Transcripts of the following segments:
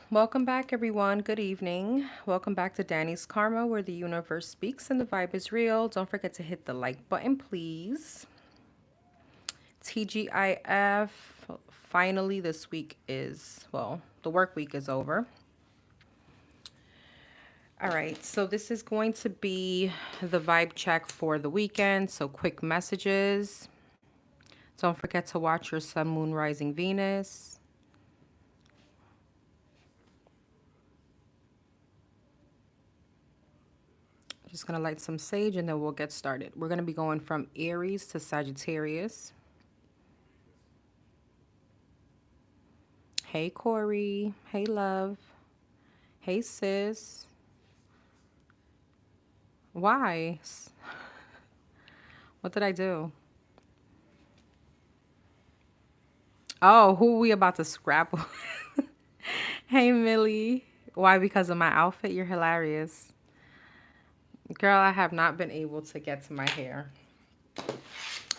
Welcome back, everyone. Good evening. Welcome back to Danny's Karma, where the universe speaks and the vibe is real. Don't forget to hit the like button, please. TGIF. Finally, this week is, well, the work week is over. All right, so this is going to be the vibe check for the weekend. So, quick messages. Don't forget to watch your sun, moon, rising Venus. Just going to light some sage and then we'll get started. We're going to be going from Aries to Sagittarius. Hey, Corey. Hey, love. Hey, sis. Why? What did I do? Oh, who are we about to scrap? Hey, Millie. Why? Because of my outfit? You're hilarious. Girl, I have not been able to get to my hair.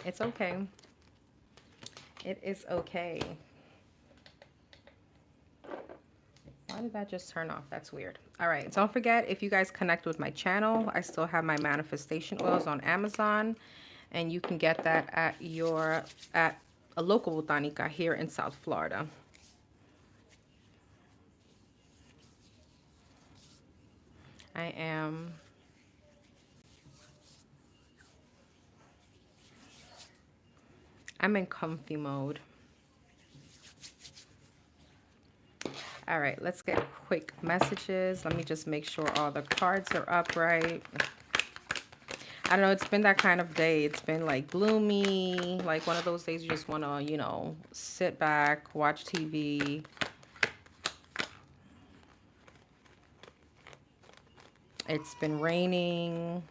It's okay. It is okay. Why did that just turn off? That's weird. All right. Don't forget, if you guys connect with my channel, I still have my manifestation oils on Amazon. And you can get that at a local botanica here in South Florida. I'm in comfy mode. All right, let's get quick messages. Let me just make sure all the cards are up right. I don't know, it's been that kind of day. It's been like gloomy, like one of those days you just want to, you know, sit back, watch TV. It's been raining.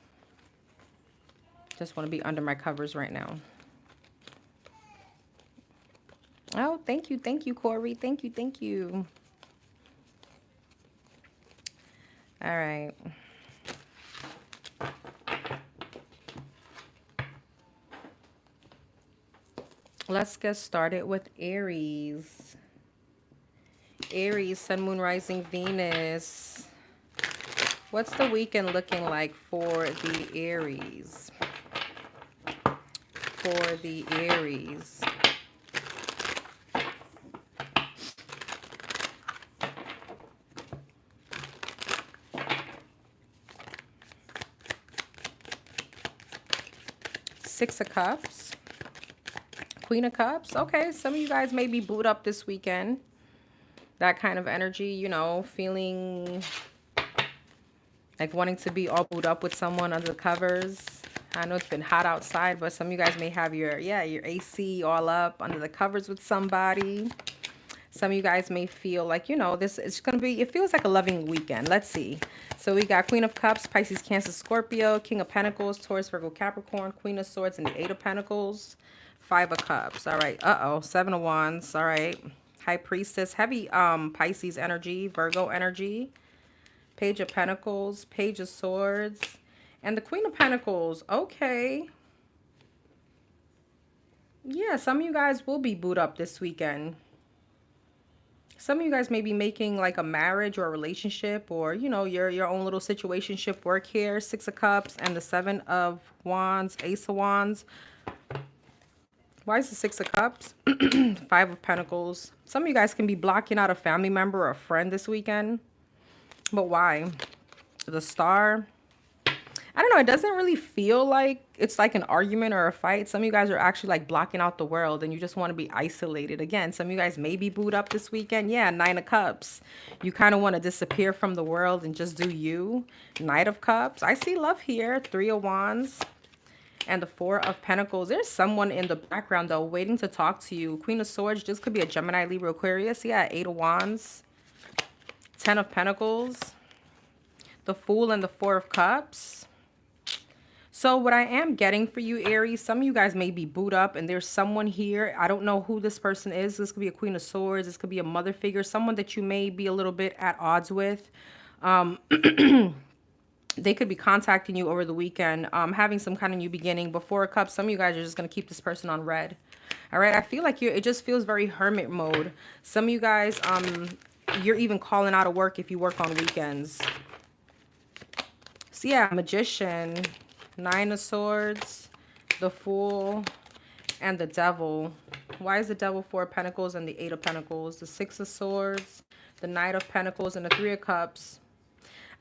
Just want to be under my covers right now. Oh, thank you, Corey. Thank you. All right. Let's get started with Aries. Aries, Sun, Moon, Rising, Venus. What's the weekend looking like for the Aries? For the Aries. Six of Cups. Queen of Cups. Okay, some of you guys may be booed up this weekend. That kind of energy, you know, feeling like wanting to be all booed up with someone under the covers. I know it's been hot outside, but some of you guys may have your AC all up under the covers with somebody. Some of you guys may feel like, you know, this is going to be, it feels like a loving weekend. Let's see. So we got Queen of Cups, Pisces, Cancer, Scorpio, King of Pentacles, Taurus, Virgo, Capricorn, Queen of Swords, and the Eight of Pentacles, Five of Cups. All right. Uh-oh. Seven of Wands. All right. High Priestess, heavy Pisces energy, Virgo energy, Page of Pentacles, Page of Swords, and the Queen of Pentacles. Okay. Yeah, some of you guys will be booed up this weekend. Some of you guys may be making like a marriage or a relationship or, you know, your own little situationship work here. Six of Cups and the Seven of Wands, Ace of Wands. Why is the Six of Cups? Five of Pentacles. Some of you guys can be blocking out a family member or a friend this weekend. But why? The Star. I don't know. It doesn't really feel like it's like an argument or a fight. Some of you guys are actually like blocking out the world and you just want to be isolated. Again, some of you guys may be booed up this weekend. Yeah, Nine of Cups. You kind of want to disappear from the world and just do you. Knight of Cups. I see love here. Three of Wands. And the Four of Pentacles. There's someone in the background, though, waiting to talk to you. Queen of Swords. This could be a Gemini, Libra, Aquarius. Yeah, Eight of Wands. Ten of Pentacles. The Fool and the Four of Cups. So what I am getting for you, Aries, some of you guys may be booed up and there's someone here. I don't know who this person is. This could be a Queen of Swords. This could be a mother figure, someone that you may be a little bit at odds with. They could be contacting you over the weekend, having some kind of new beginning. Before a cup, some of you guys are just going to keep this person on red. All right. I feel like it just feels very hermit mode. Some of you guys, you're even calling out of work if you work on weekends. So yeah, Magician, Nine of Swords, the Fool, and the Devil. Why is the Devil 4 of Pentacles and the 8 of Pentacles? The 6 of Swords, the Knight of Pentacles, and the 3 of Cups.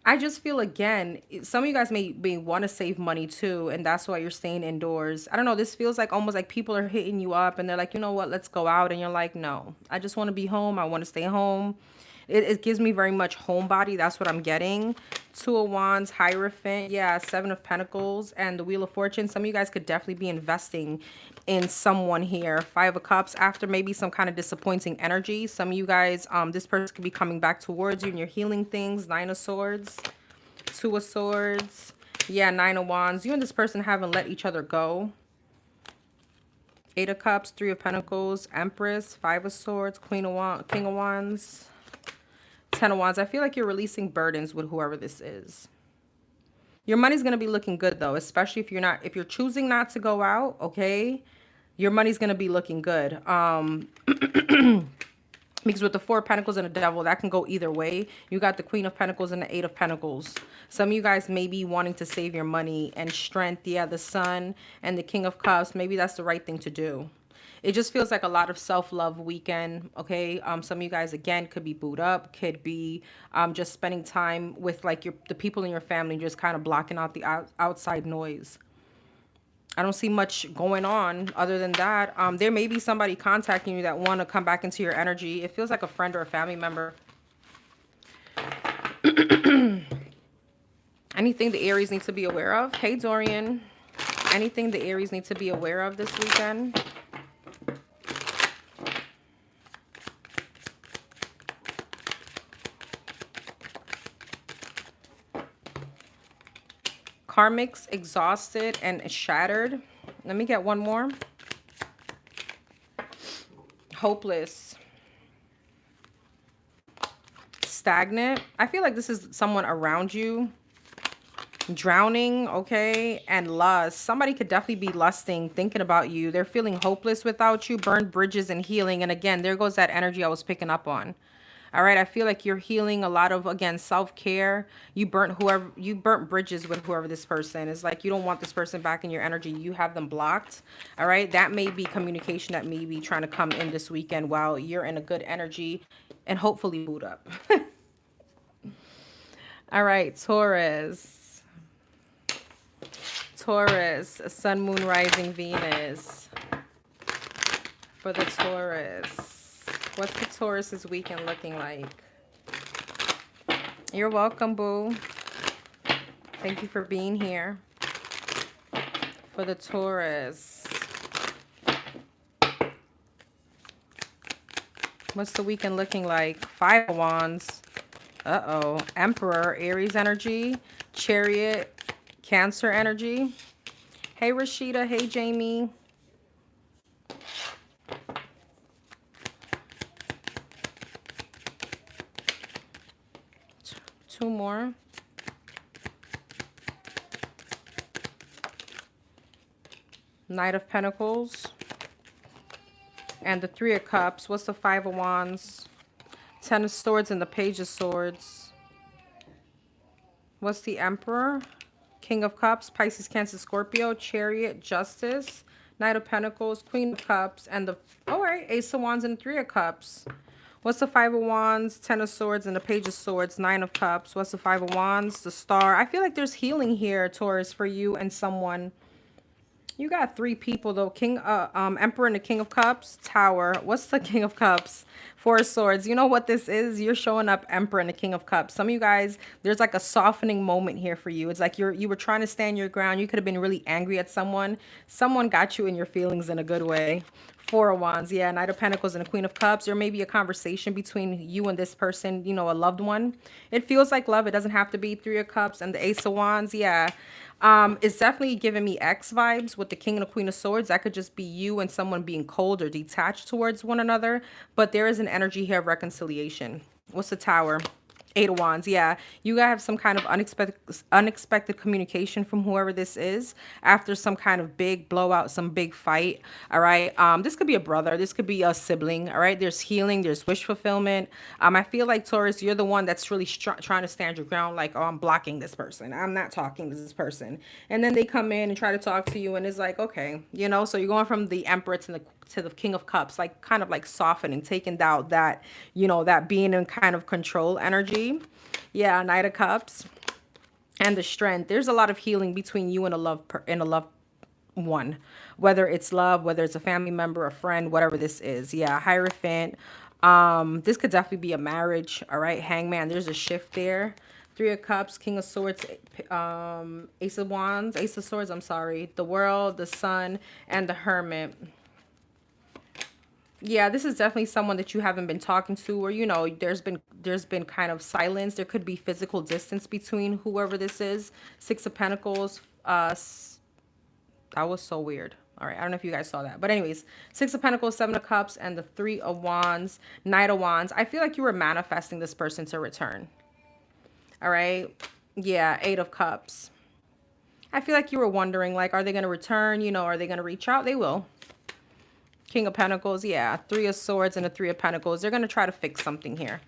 I just feel, again, some of you guys may want to save money too, and that's why you're staying indoors. I don't know, this feels like almost like people are hitting you up and they're like, you know what, let's go out. And you're like, no, I just want to be home. I want to stay home. It gives me very much homebody. That's what I'm getting. 2 of Wands, Hierophant. Yeah, 7 of Pentacles and the Wheel of Fortune. Some of you guys could definitely be investing in someone here. 5 of Cups, after maybe some kind of disappointing energy. Some of you guys, this person could be coming back towards you and you're healing things. 9 of Swords, 2 of Swords. Yeah, 9 of Wands. You and this person haven't let each other go. 8 of Cups, 3 of Pentacles, Empress, 5 of Swords, King of Wands, 10 of Wands. I feel like you're releasing burdens with whoever this is. Your money's going to be looking good though, especially if you're choosing not to go out, okay? Your money's going to be looking good. Because with the 4 of Pentacles and the Devil, that can go either way. You got the Queen of Pentacles and the 8 of Pentacles. Some of you guys may be wanting to save your money and strength. Yeah, the Sun and the King of Cups. Maybe that's the right thing to do. It just feels like a lot of self-love weekend, okay? Some of you guys, again, could be booed up, could be just spending time with like the people in your family, just kind of blocking out the outside noise. I don't see much going on other than that. There may be somebody contacting you that want to come back into your energy. It feels like a friend or a family member. Anything the Aries need to be aware of? Hey, Dorian. Anything the Aries need to be aware of this weekend? Karmics, exhausted and shattered. Let me get one more. Hopeless. Stagnant. I feel like this is someone around you. Drowning, okay? And lust. Somebody could definitely be lusting, thinking about you. They're feeling hopeless without you. Burned bridges and healing. And again, there goes that energy I was picking up on. All right, I feel like you're healing a lot of, again, self-care. You burnt bridges with whoever this person is. Like, you don't want this person back in your energy. You have them blocked. All right, that may be communication that may be trying to come in this weekend while you're in a good energy and hopefully boot up. All right, Taurus. Taurus, Sun, Moon, Rising, Venus. For the Taurus. What's the Taurus's weekend looking like? You're welcome, boo. Thank you for being here. For the Taurus. What's the weekend looking like? 5 of Wands. Uh-oh. Emperor, Aries energy. Chariot, Cancer energy. Hey, Rashida. Hey, Jamie. Two more. Knight of Pentacles. And the 3 of Cups. What's the 5 of Wands? 10 of Swords and the Page of Swords. What's the Emperor? King of Cups, Pisces, Cancer, Scorpio, Chariot, Justice, Knight of Pentacles, Queen of Cups, and the, all right, Ace of Wands and 3 of Cups. What's the 5 of Wands, 10 of Swords, and the Page of Swords, 9 of Cups? What's the 5 of Wands, the Star? I feel like there's healing here, Taurus, for you and someone. You got 3 people, though. Emperor and the King of Cups, Tower. What's the King of Cups? 4 of Swords. You know what this is? You're showing up Emperor and the King of Cups. Some of you guys, there's like a softening moment here for you. It's like you were trying to stand your ground. You could have been really angry at someone. Someone got you in your feelings in a good way. 4 of Wands, yeah, Knight of Pentacles and the Queen of Cups. There may be a conversation between you and this person, you know, a loved one. It feels like love. It doesn't have to be 3 of Cups and the Ace of Wands, yeah. It's definitely giving me X vibes with the King and the Queen of Swords. That could just be you and someone being cold or detached towards one another. But there is an energy here of reconciliation. What's the Tower? Eight of Wands, yeah. You gotta have some kind of unexpected communication from whoever this is after some kind of big blowout, some big fight. All right. This could be a brother. This could be a sibling. All right. There's healing. There's wish fulfillment. I feel like Taurus, you're the one that's really trying to stand your ground. Like, oh, I'm blocking this person. I'm not talking to this person. And then they come in and try to talk to you, and it's like, okay, you know. So you're going from the Emperor to the King of Cups, like kind of like softening, taking out that, you know, that being in kind of control energy. Yeah, Knight of Cups and the Strength. There's a lot of healing between you and a loved one, whether it's love, whether it's a family member, a friend, whatever this is. Yeah, Hierophant. This could definitely be a marriage. All right, Hangman. There's a shift there. Three of Cups, King of Swords, Ace of Wands, Ace of Swords. I'm sorry. The World, the Sun, and the Hermit. Yeah, this is definitely someone that you haven't been talking to, or, you know, there's been kind of silence. There could be physical distance between whoever this is. Six of Pentacles. That was so weird. All right, I don't know if you guys saw that, but anyways, Six of Pentacles, Seven of Cups, and the Three of Wands, Knight of Wands. I feel like you were manifesting this person to return. All right, yeah, Eight of Cups. I feel like you were wondering, like, are they going to return? You know, are they going to reach out? They will. King of Pentacles, yeah. Three of Swords and a Three of Pentacles. They're going to try to fix something here.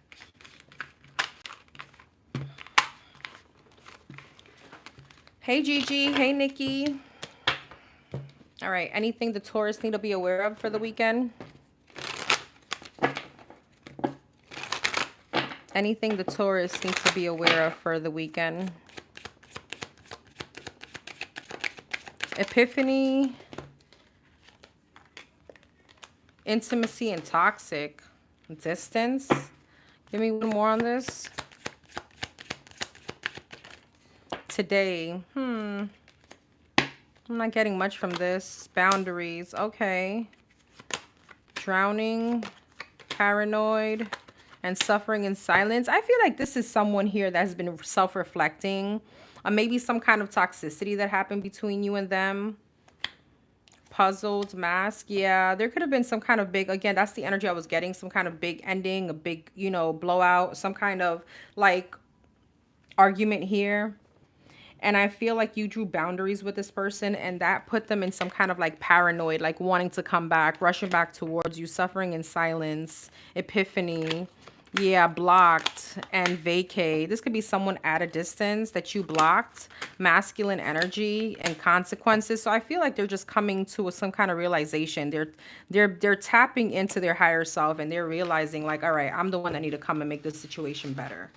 Hey, Gigi. Hey, Nikki. All right. Anything the Taurus need to be aware of for the weekend? Anything the Taurus needs to be aware of for the weekend? Epiphany. Intimacy and toxic. Distance. Give me one more on this. Today. I'm not getting much from this. Boundaries. Okay. Drowning. Paranoid. And suffering in silence. I feel like this is someone here that's been self-reflecting. Maybe some kind of toxicity that happened between you and them. Puzzled, mask. Yeah, there could have been some kind of big, again, that's the energy I was getting. Some kind of big ending, a big, you know, blowout. Some kind of like argument here. And I feel like you drew boundaries with this person, and that put them in some kind of like paranoid, like wanting to come back, rushing back towards you, suffering in silence, epiphany. Yeah, blocked and vacate. This could be someone at a distance that you blocked, masculine energy and consequences. So I feel like they're just coming to some kind of realization. They're tapping into their higher self, and they're realizing like, all right, I'm the one that need to come and make this situation better.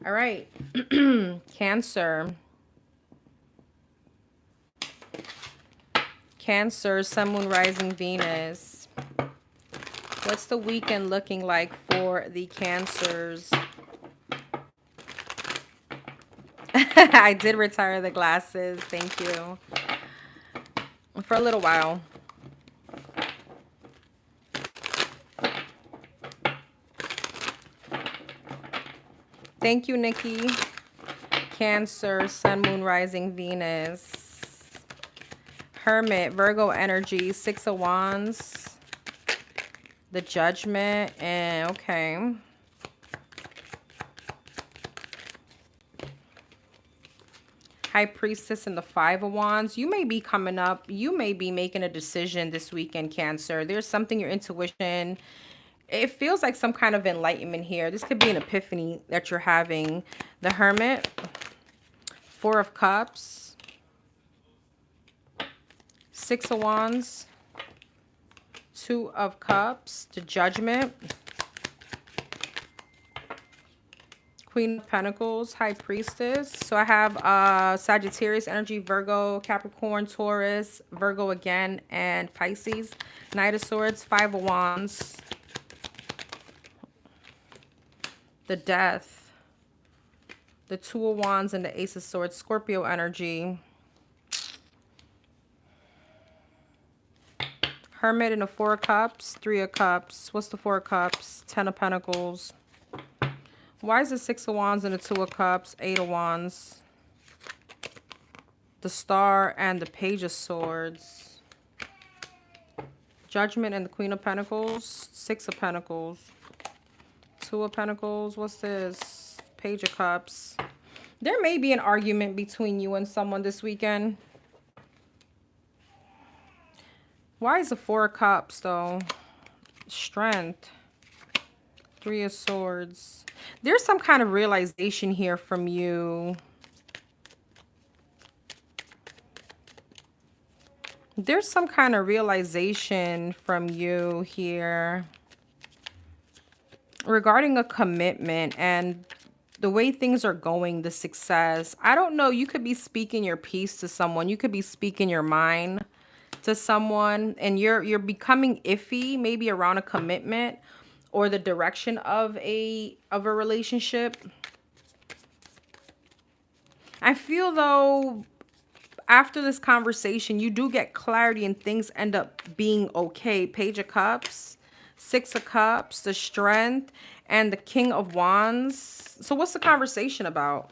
All right. Cancer. Cancer, Sun, Moon, Rising, Venus. What's the weekend looking like for the Cancers? I did retire the glasses. Thank you. For a little while. Thank you, Nikki. Cancer, Sun, Moon, Rising, Venus. Hermit, Virgo energy, Six of Wands. The Judgment, and okay. High Priestess and the Five of Wands. You may be coming up. You may be making a decision this weekend, Cancer. There's something, your intuition. It feels like some kind of enlightenment here. This could be an epiphany that you're having. The Hermit. Four of Cups. Six of Wands. Two of Cups. The Judgment. Queen of Pentacles. High Priestess. So I have Sagittarius energy, Virgo, Capricorn, Taurus, Virgo again, and Pisces. Knight of Swords. Five of Wands. The Death. The Two of Wands and the Ace of Swords. Scorpio energy. Hermit and the Four of Cups, Three of Cups. What's the Four of Cups? Ten of Pentacles. Why is the Six of Wands and the Two of Cups? Eight of Wands. The Star and the Page of Swords. Judgment and the Queen of Pentacles. Six of Pentacles. Two of Pentacles. What's this? Page of Cups. There may be an argument between you and someone this weekend. Why is the Four of Cups, though? Strength. Three of Swords. There's some kind of realization here from you. There's some kind of realization from you here regarding a commitment and the way things are going, the success. I don't know. You could be speaking your piece to someone. You could be speaking your mind to someone, and you're becoming iffy maybe around a commitment or the direction of a relationship. I feel though after this conversation, you do get clarity and things end up being okay. Page of Cups, Six of Cups, the Strength, and the King of Wands. So what's the conversation about?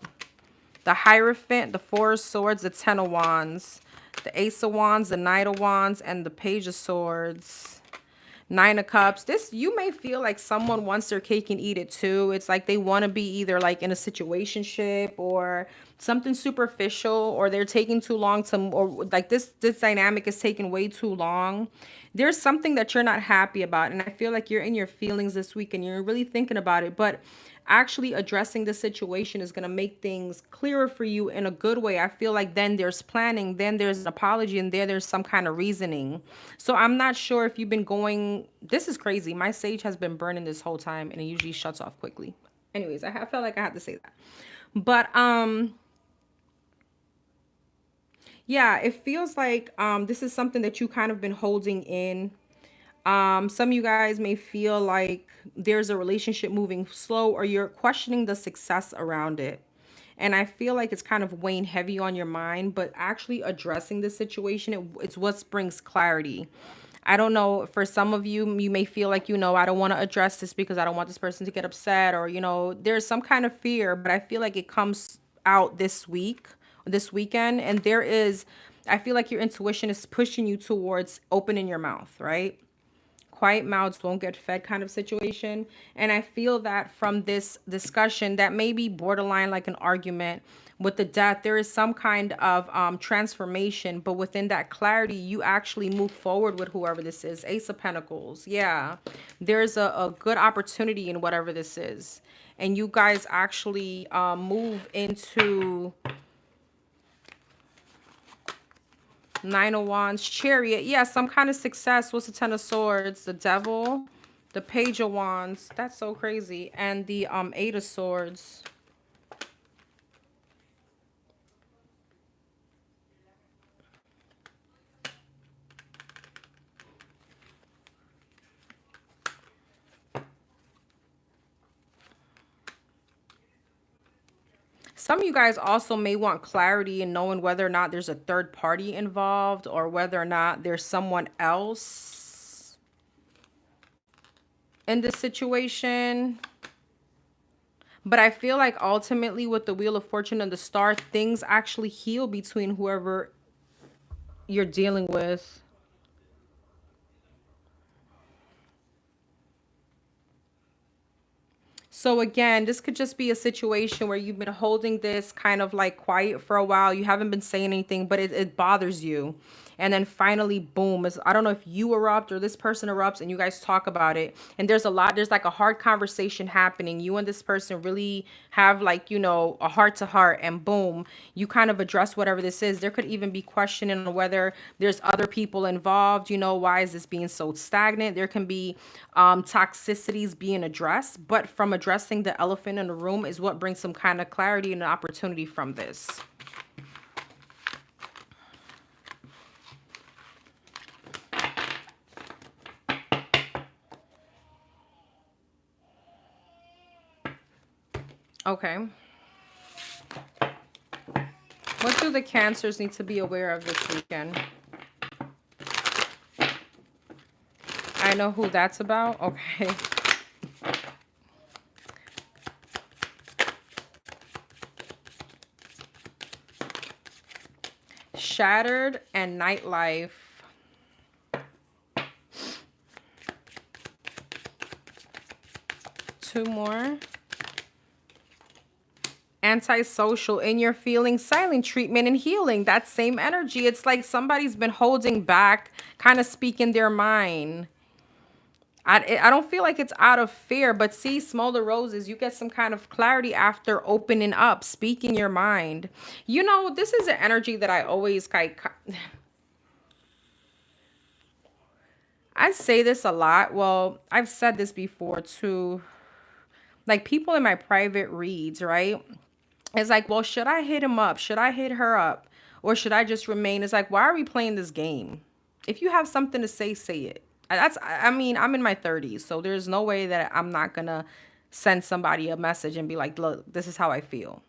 The Hierophant, the Four of Swords, the Ten of Wands, the Ace of Wands, the Knight of Wands, and the Page of Swords. Nine of Cups. This, you may feel like someone wants their cake and eat it too. It's like they want to be either like in a situationship or something superficial, or they're taking too long to, or like this dynamic is taking way too long. There's something that you're not happy about, and I feel like you're in your feelings this week and you're really thinking about it, but actually addressing the situation is going to make things clearer for you in a good way. I feel like then there's planning, then there's an apology, and there's some kind of reasoning. So I'm not sure if you've been going, this is crazy. My sage has been burning this whole time and it usually shuts off quickly. Anyways, I felt like I had to say that. But yeah, it feels like this is something that you kind of been holding in. Some of you guys may feel like there's a relationship moving slow, or you're questioning the success around it. And I feel like it's kind of weighing heavy on your mind, but actually addressing the situation, it's what brings clarity. I don't know, for some of you, you may feel like, I don't want to address this because I don't want this person to get upset, or, there's some kind of fear, but I feel like it comes out this weekend. And I feel like your intuition is pushing you towards opening your mouth, right? Quiet mouths won't get fed kind of situation. And I feel that from this discussion that may be borderline like an argument with the Death, there is some kind of transformation, but within that clarity, you actually move forward with whoever this is. Ace of Pentacles. Yeah, there's a good opportunity in whatever this is. And you guys actually move into Nine of Wands, Chariot. Yeah, some kind of success. What's the Ten of Swords? The Devil, the Page of Wands. That's so crazy. And the Eight of Swords. Some of you guys also may want clarity in knowing whether or not there's a third party involved, or whether or not there's someone else in this situation. But I feel like ultimately with the Wheel of Fortune and the Star, things actually heal between whoever you're dealing with. So again, this could just be a situation where you've been holding this kind of like quiet for a while. You haven't been saying anything, but it bothers you. And then finally, boom, I don't know if you erupt or this person erupts and you guys talk about it. And there's like a hard conversation happening. You and this person really have like, a heart to heart, and boom, you kind of address whatever this is. There could even be questioning on whether there's other people involved. Why is this being so stagnant? There can be toxicities being addressed, but from addressing the elephant in the room is what brings some kind of clarity and an opportunity from this. Okay. What do the Cancers need to be aware of this weekend? I know who that's about. Okay. Shattered and Nightlife. 2 more. Antisocial, in your feelings, silent treatment and healing. That same energy. It's like somebody's been holding back, kind of speaking their mind. I don't feel like it's out of fear, but see, Smolder Roses, you get some kind of clarity after opening up, speaking your mind. You know, this is an energy that I always I say this a lot. Well, I've said this before too. Like people in my private reads, right? It's like, well, should I hit him up? Should I hit her up? Or should I just remain? It's like, why are we playing this game? If you have something to say, say it. I mean, I'm in my 30s, so there's no way that I'm not gonna send somebody a message and be like, look, this is how I feel.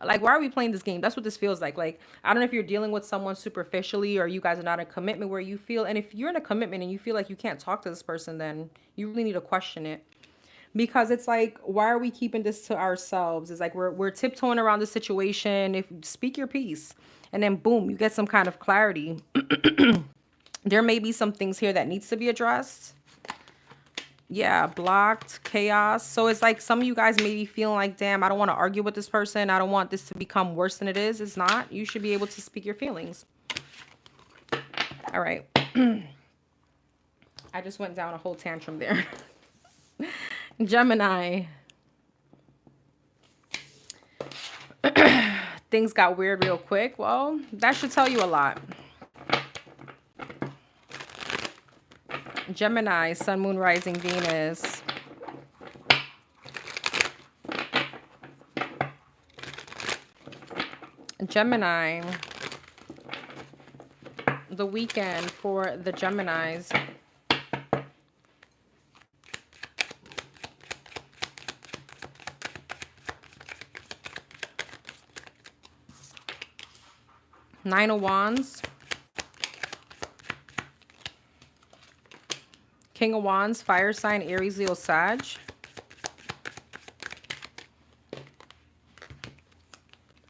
Like, why are we playing this game? That's what this feels like. Like, I don't know if you're dealing with someone superficially or you guys are not in a commitment where you feel, and if you're in a commitment and you feel like you can't talk to this person, then you really need to question it. Because it's like, why are we keeping this to ourselves? It's like we're tiptoeing around the situation. If speak your piece, and then boom, you get some kind of clarity. There may be some things here that needs to be addressed. Yeah, blocked, chaos. So it's like some of you guys may be feeling like, damn, I don't want to argue with this person. I don't want this to become worse than it is. It's not. You should be able to speak your feelings. All right. I just went down a whole tantrum there. Gemini. Things got weird real quick. Well, that should tell you a lot. Gemini, Sun, Moon, Rising, Venus. Gemini. The weekend for the Geminis. Nine of Wands. King of Wands, fire sign, Aries, Leo, Sag.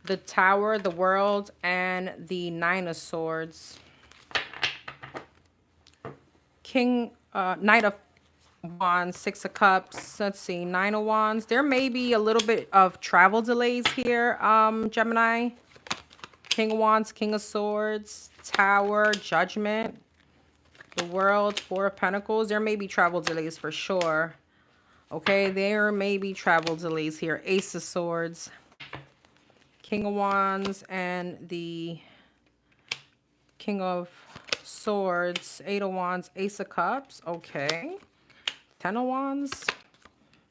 The Tower, the World, and the Nine of Swords. Knight of Wands, Six of Cups. Let's see, Nine of Wands. There may be a little bit of travel delays here, Gemini. King of Wands, King of Swords, Tower, Judgment. The World, Four of Pentacles. There may be travel delays for sure. Okay, there may be travel delays here. Ace of Swords, King of Wands, and the King of Swords, Eight of Wands, Ace of Cups. Okay. 10 of Wands,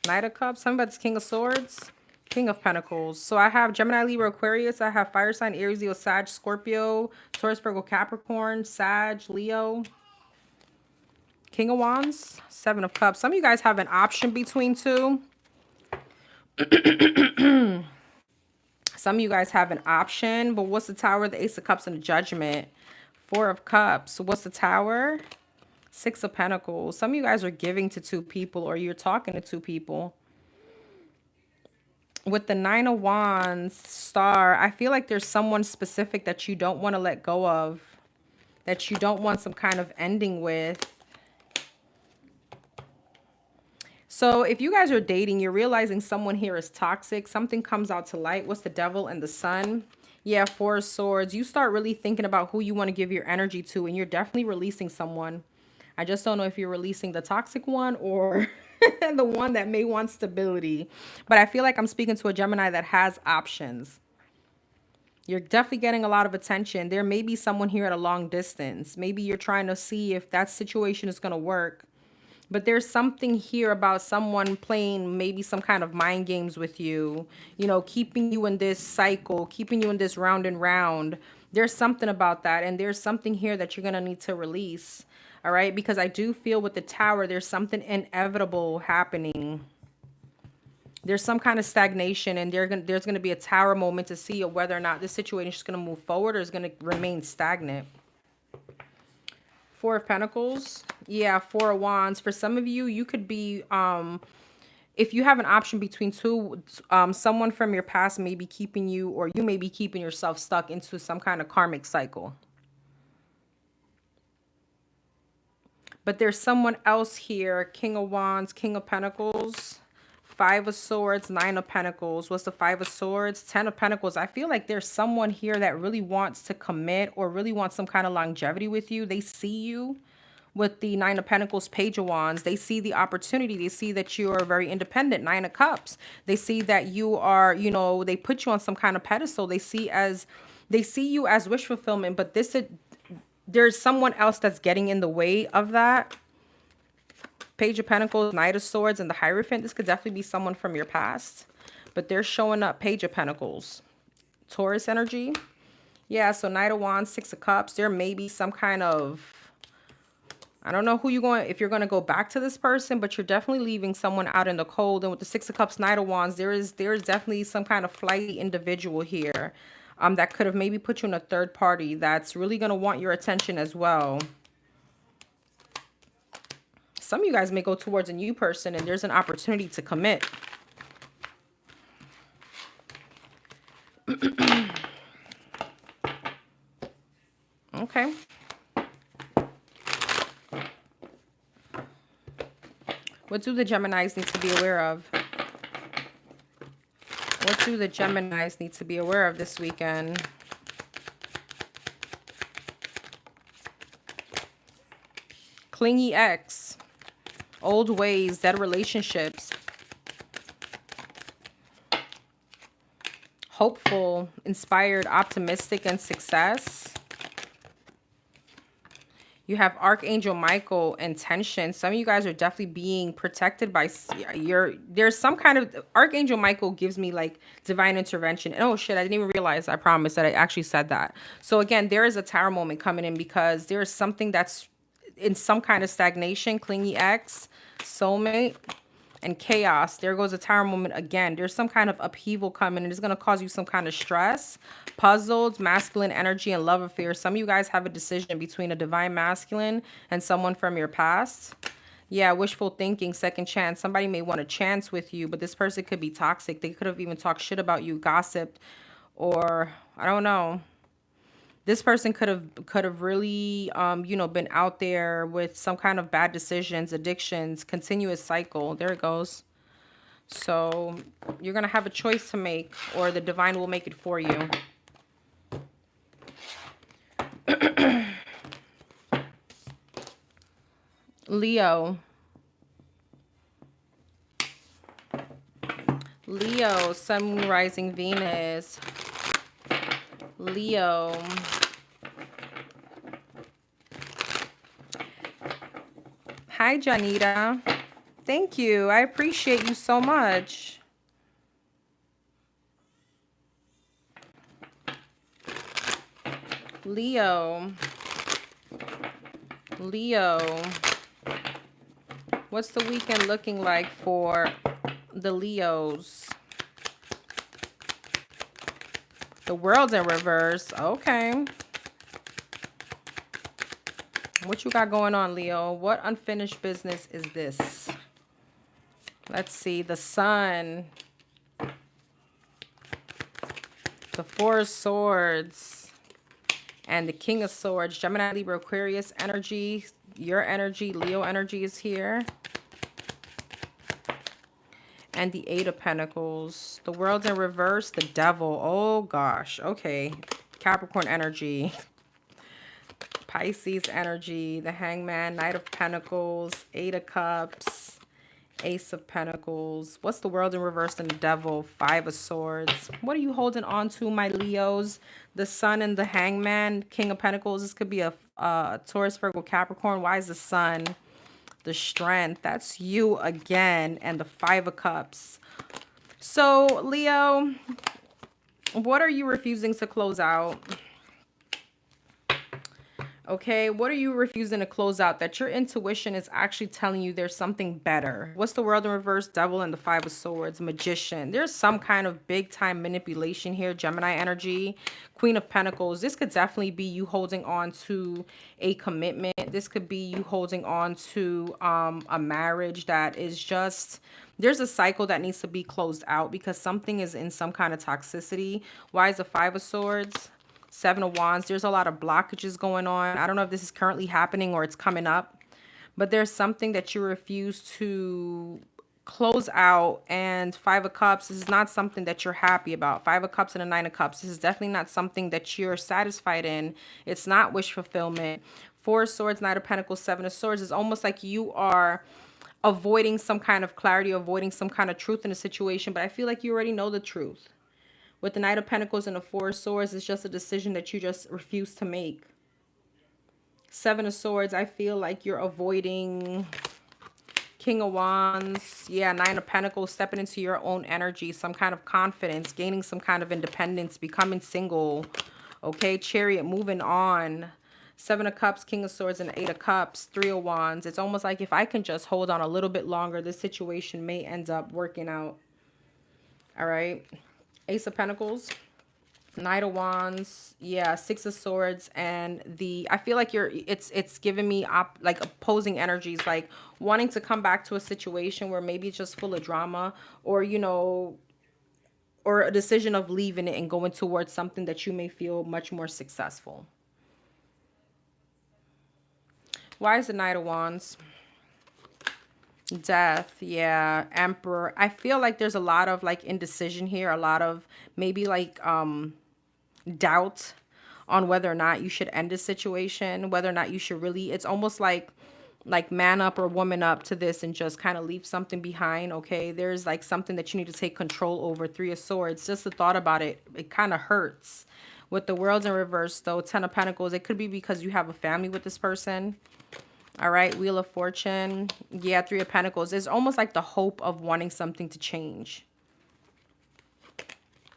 Knight of Cups. Something about this King of Swords, King of Pentacles. So I have Gemini, Libra, Aquarius. I have fire sign, Aries, Leo, Sag, Scorpio, Taurus, Virgo, Capricorn, Sag, Leo. King of Wands, Seven of Cups. Some of you guys have an option between two. Some of you guys have an option, but what's the Tower, the Ace of Cups, and the Judgment? Four of Cups. So what's the Tower? Six of Pentacles. Some of you guys are giving to two people or you're talking to two people. With the Nine of Wands, Star, I feel like there's someone specific that you don't want to let go of, that you don't want some kind of ending with. So if you guys are dating, you're realizing someone here is toxic. Something comes out to light. What's the Devil and the Sun? Yeah, Four of Swords. You start really thinking about who you want to give your energy to, and you're definitely releasing someone. I just don't know if you're releasing the toxic one or the one that may want stability. But I feel like I'm speaking to a Gemini that has options. You're definitely getting a lot of attention. There may be someone here at a long distance. Maybe you're trying to see if that situation is going to work. But there's something here about someone playing maybe some kind of mind games with you, you know, keeping you in this cycle, keeping you in this round and round. There's something about that. And there's something here that you're going to need to release. All right. Because I do feel with the Tower, there's something inevitable happening. There's some kind of stagnation, and there's going to be a Tower moment to see whether or not this situation is going to move forward or is going to remain stagnant. Four of Pentacles. Yeah, Four of Wands. For some of you, you could be, if you have an option between two, someone from your past may be keeping you, or you may be keeping yourself stuck into some kind of karmic cycle. But there's someone else here. King of Wands, King of Pentacles, Five of Swords, Nine of Pentacles. What's the Five of Swords? 10 of Pentacles. I feel like there's someone here that really wants to commit or really wants some kind of longevity with you. They see you with the Nine of Pentacles, Page of Wands. They see the opportunity. They see that you are very independent. Nine of Cups. They see that you are, you know, they put you on some kind of pedestal. They see you as wish fulfillment, but there's someone else that's getting in the way of that. Page of Pentacles, Knight of Swords, and the Hierophant. This could definitely be someone from your past, but they're showing up. Page of Pentacles, Taurus energy. Yeah, so Knight of Wands, Six of Cups. There may be some kind of, I don't know who you're going, if you're going to go back to this person, but you're definitely leaving someone out in the cold. And with the Six of Cups, Knight of Wands, there is definitely some kind of flighty individual here that could have maybe put you in a third party that's really going to want your attention as well. Some of you guys may go towards a new person and there's an opportunity to commit. Okay. What do the Geminis need to be aware of? What do the Geminis need to be aware of this weekend? Clingy ex. Old ways, dead relationships. Hopeful, inspired, optimistic, and success. You have Archangel Michael and tension. Some of you guys are definitely being protected by there's some kind of, Archangel Michael gives me like divine intervention. And oh shit, I didn't even realize, I promise that I actually said that. So again, there is a tower moment coming in because there is something that's in some kind of stagnation. Clingy ex, soulmate, and chaos. There goes a tower moment again. There's some kind of upheaval coming and it's going to cause you some kind of stress. Puzzled, masculine energy, and love affairs. Some of you guys have a decision between a divine masculine and someone from your past. Yeah, wishful thinking, second chance. Somebody may want a chance with you, but this person could be toxic. They could have even talked shit about you, gossiped, or I don't know. This person could have really, you know, been out there with some kind of bad decisions, addictions, continuous cycle. There it goes. So you're going to have a choice to make, or the divine will make it for you. Leo. Leo, Sun, Moon, Rising, Venus. Leo. Hi, Janita. Thank you. I appreciate you so much. Leo. Leo. What's the weekend looking like for the Leos? The world's in reverse. Okay. What you got going on, Leo? What unfinished business is this? Let's see. The Sun. The Four of Swords. And the King of Swords. Gemini, Libra, Aquarius energy. Your energy, Leo energy is here. And the Eight of Pentacles. The world's in reverse. The Devil. Oh, gosh. Okay. Capricorn energy. Pisces energy. The Hangman. Knight of Pentacles. Eight of Cups. Ace of Pentacles. What's the world in reverse and the Devil? Five of Swords. What are you holding on to, my Leos? The Sun and the Hangman. King of Pentacles. This could be a Taurus, Virgo, Capricorn. Why is the Sun? The Strength. That's you again. And the Five of Cups. So, Leo, what are you refusing to close out? Okay, what are you refusing to close out? That your intuition is actually telling you there's something better. What's the world in reverse? Devil and the Five of Swords. Magician. There's some kind of big time manipulation here. Gemini energy. Queen of Pentacles. This could definitely be you holding on to a commitment. This could be you holding on to a marriage that is just... There's a cycle that needs to be closed out because something is in some kind of toxicity. Why is the Five of Swords? Seven of Wands. There's a lot of blockages going on. I don't know if this is currently happening or it's coming up, but there's something that you refuse to close out. And Five of Cups, this is not something that you're happy about. Five of Cups and a Nine of Cups, this is definitely not something that you're satisfied in. It's not wish fulfillment. Four of Swords, Knight of Pentacles, Seven of Swords. It's almost like you are avoiding some kind of clarity, avoiding some kind of truth in a situation, but I feel like you already know the truth. With the Knight of Pentacles and the Four of Swords, it's just a decision that you just refuse to make. Seven of Swords, I feel like you're avoiding. King of Wands, yeah, Nine of Pentacles, stepping into your own energy, some kind of confidence, gaining some kind of independence, becoming single, okay, Chariot, moving on. Seven of Cups, King of Swords, and Eight of Cups, Three of Wands. It's almost like if I can just hold on a little bit longer, this situation may end up working out. All right. Ace of Pentacles, Knight of Wands, yeah, Six of Swords, and I feel like it's giving me like opposing energies, like wanting to come back to a situation where maybe it's just full of drama, or you know, or a decision of leaving it and going towards something that you may feel much more successful. Why is the Knight of Wands? Death, yeah, Emperor. I feel like there's a lot of like indecision here, a lot of maybe like doubt on whether or not you should end a situation, whether or not you should really, it's almost like man up or woman up to this and just kind of leave something behind. Okay, there's like something that you need to take control over. Three of Swords, just the thought about it, it kind of hurts. With the World's in reverse though, Ten of Pentacles, it could be because you have a family with this person. All right, Wheel of Fortune, yeah, Three of Pentacles. It's almost like the hope of wanting something to change.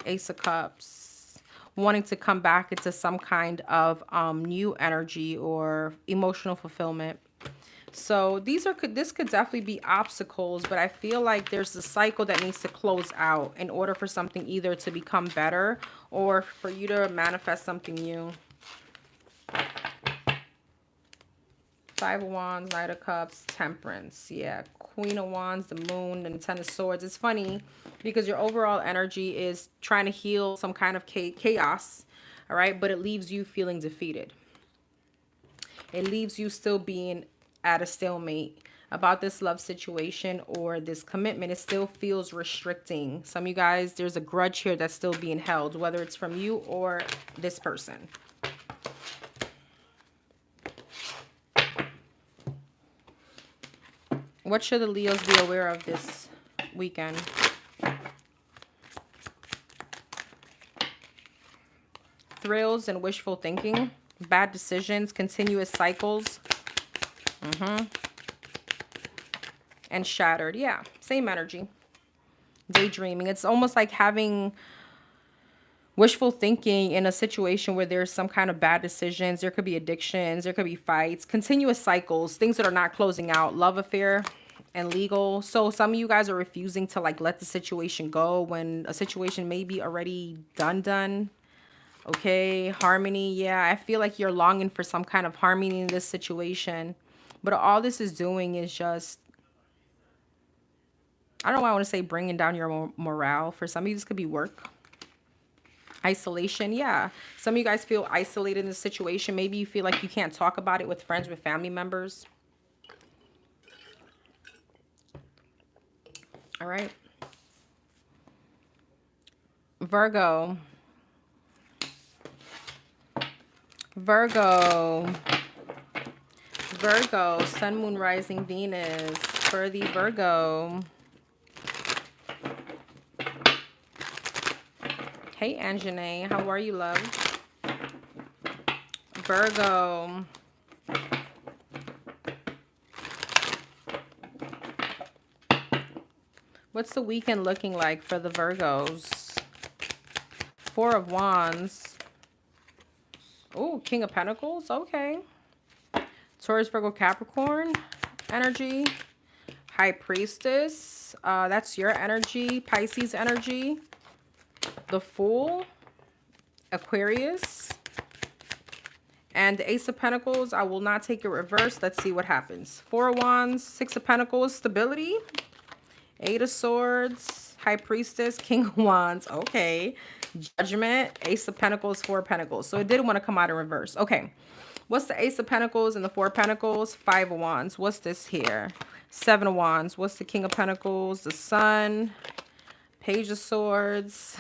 Ace of Cups, wanting to come back into some kind of new energy or emotional fulfillment. So this could definitely be obstacles, but I feel like there's a cycle that needs to close out in order for something either to become better or for you to manifest something new. Five of Wands, Knight of Cups, Temperance, yeah, Queen of Wands, the Moon, and the Ten of Swords. It's funny because your overall energy is trying to heal some kind of chaos, all right, but it leaves you feeling defeated. It leaves you still being at a stalemate about this love situation or this commitment. It still feels restricting. Some of you guys, there's a grudge here that's still being held, whether it's from you or this person. What should the Leos be aware of this weekend? Thrills and wishful thinking, bad decisions, continuous cycles, and shattered. Yeah, same energy. Daydreaming. It's almost like having wishful thinking in a situation where there's some kind of bad decisions. There could be addictions, there could be fights, continuous cycles, things that are not closing out, love affair and legal. So some of you guys are refusing to like let the situation go when a situation may be already done. Okay, harmony. Yeah, I feel like you're longing for some kind of harmony in this situation, but all this is doing is just, I don't know why I want to say bringing down your morale. For some of you, this could be work. Isolation, yeah. Some of you guys feel isolated in this situation. Maybe you feel like you can't talk about it with friends, with family members. All right. Virgo. Virgo. Virgo. Sun, Moon, Rising, Venus. For the Virgo. Hey, Anjanae. How are you, love? Virgo. What's the weekend looking like for the Virgos? Four of Wands. Oh, King of Pentacles. Okay. Taurus, Virgo, Capricorn energy. High Priestess. That's your energy. Pisces energy. The Fool, Aquarius, and the Ace of Pentacles. I will not take it reverse. Let's see what happens. Four of Wands, Six of Pentacles, stability, Eight of Swords, High Priestess, King of Wands. Okay, Judgment, Ace of Pentacles, Four of Pentacles. So it did want to come out in reverse. Okay, what's the Ace of Pentacles and the Four of Pentacles? Five of Wands. What's this here? Seven of Wands. What's the King of Pentacles? The Sun. Page of Swords.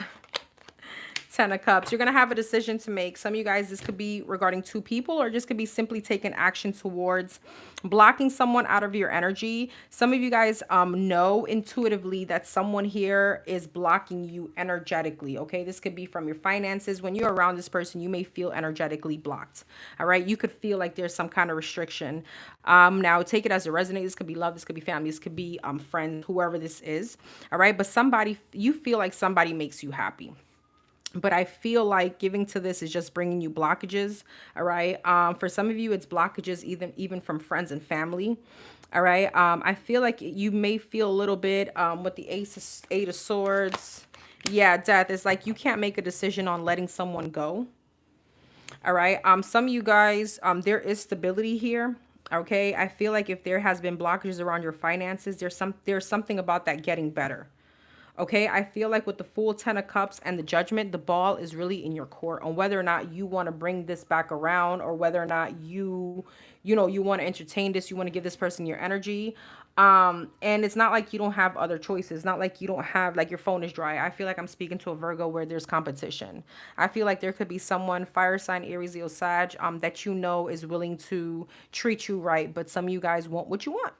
Ten of Cups. You're going to have a decision to make. Some of you guys, this could be regarding two people, or just could be simply taking action towards blocking someone out of your energy. Some of you guys know intuitively that someone here is blocking you energetically. Okay, this could be from your finances. When you're around this person, you may feel energetically blocked. All right, you could feel like there's some kind of restriction. Now take it as it resonates. This could be love, this could be family, this could be friends, whoever this is. All right, but somebody, you feel like somebody makes you happy. But I feel like giving to this is just bringing you blockages. All right. For some of you, it's blockages even from friends and family. All right. I feel like you may feel a little bit with the Eight of Swords. Yeah, death. It's like you can't make a decision on letting someone go. All right. Some of you guys, there is stability here. Okay. I feel like if there has been blockages around your finances, there's something about that getting better. Okay, I feel like with the Fool, Ten of Cups, and the Judgment, the ball is really in your court on whether or not you want to bring this back around, or whether or not you want to entertain this, you want to give this person your energy. And it's not like you don't have other choices. Not like you don't have, like your phone is dry. I feel like I'm speaking to a Virgo where there's competition. I feel like there could be someone, fire sign, Aries, Leo, Sag, that you know is willing to treat you right, but some of you guys want what you want.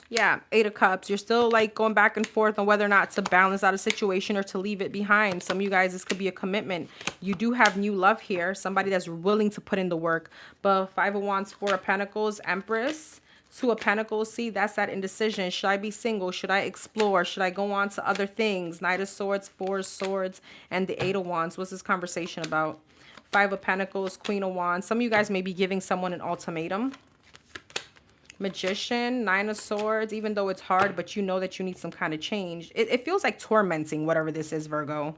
Yeah, Eight of Cups. You're still like going back and forth on whether or not to balance out a situation or to leave it behind. Some of you guys, this could be a commitment. You do have new love here. Somebody that's willing to put in the work. But Five of Wands, Four of Pentacles, Empress, Two of Pentacles. See, that's that indecision. Should I be single? Should I explore? Should I go on to other things? Knight of Swords, Four of Swords, and the Eight of Wands. What's this conversation about? Five of Pentacles, Queen of Wands. Some of you guys may be giving someone an ultimatum. Magician, Nine of Swords, even though it's hard, but you know that you need some kind of change. It feels like tormenting, whatever this is, Virgo.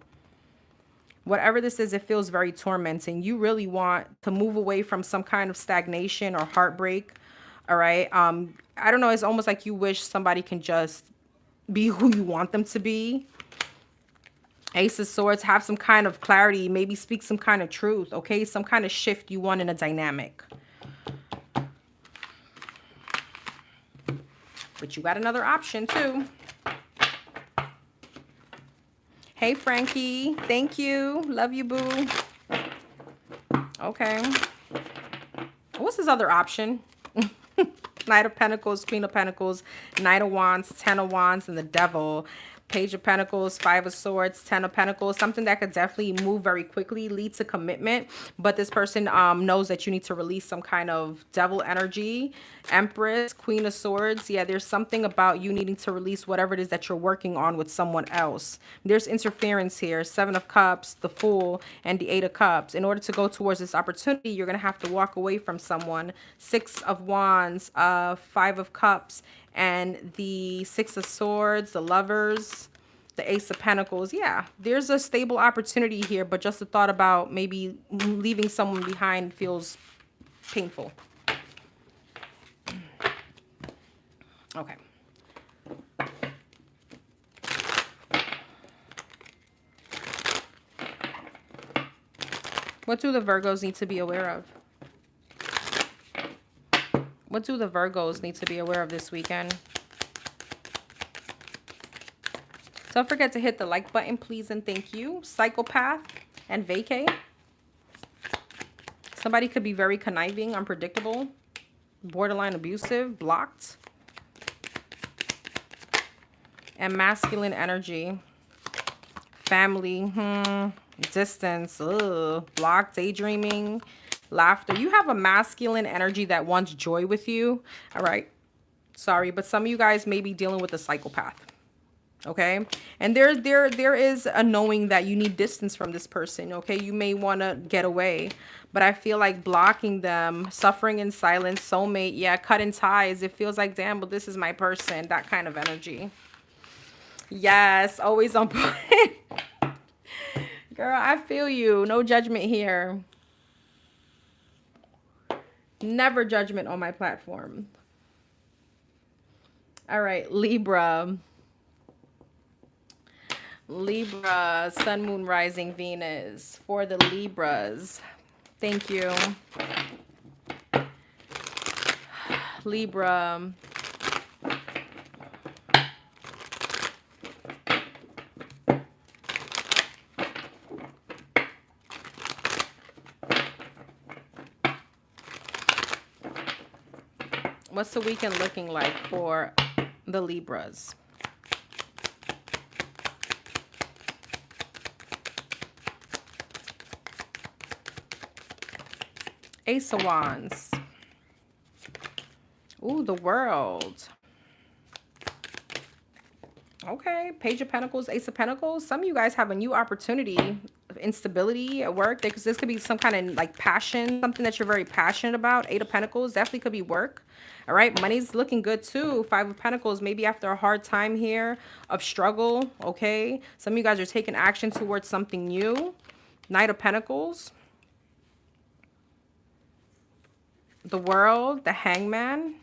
Whatever this is, it feels very tormenting. You really want to move away from some kind of stagnation or heartbreak. All right. I don't know. It's almost like you wish somebody can just be who you want them to be. Ace of Swords, have some kind of clarity, maybe speak some kind of truth. Okay. Some kind of shift you want in a dynamic. But you got another option too. Hey, Frankie. Thank you. Love you, boo. Okay. What's his other option? Knight of Pentacles, Queen of Pentacles, Knight of Wands, Ten of Wands, and the Devil. Page of Pentacles, Five of Swords, Ten of Pentacles. Something that could definitely move very quickly, lead to commitment. But this person knows that you need to release some kind of devil energy. Empress, Queen of Swords. Yeah, there's something about you needing to release whatever it is that you're working on with someone else. There's interference here. Seven of Cups, the Fool, and the Eight of Cups. In order to go towards this opportunity, you're going to have to walk away from someone. Six of Wands, Five of Cups, and the Six of Swords, the Lovers, the Ace of Pentacles. Yeah, there's a stable opportunity here, but just the thought about maybe leaving someone behind feels painful. Okay. What do the Virgos need to be aware of? What do the Virgos need to be aware of this weekend? Don't forget to hit the like button, please, and thank you. Psychopath and vacay. Somebody could be very conniving, unpredictable, borderline abusive, blocked. And masculine energy. Family, distance, blocked, daydreaming, laughter. You have a masculine energy that wants joy with you. All right. Sorry, but some of you guys may be dealing with a psychopath. Okay. And there is a knowing that you need distance from this person. Okay. You may want to get away, but I feel like blocking them, suffering in silence, soulmate. Yeah. Cutting ties. It feels like, damn, but this is my person. That kind of energy. Yes. Always on point. Girl, I feel you. No judgment here. Never judgment on my platform. All right, Libra. Libra, Sun, Moon, Rising, Venus. For the Libras. Thank you. Libra. What's the weekend looking like for the Libras? Ace of Wands. Ooh, the World. Okay, Page of Pentacles, Ace of Pentacles. Some of you guys have a new opportunity of instability at work. Because this could be some kind of like passion, something that you're very passionate about. Eight of Pentacles definitely could be work. All right, money's looking good too. Five of Pentacles, maybe after a hard time here of struggle. Okay, some of you guys are taking action towards something new. Knight of Pentacles. The World, the Hangman.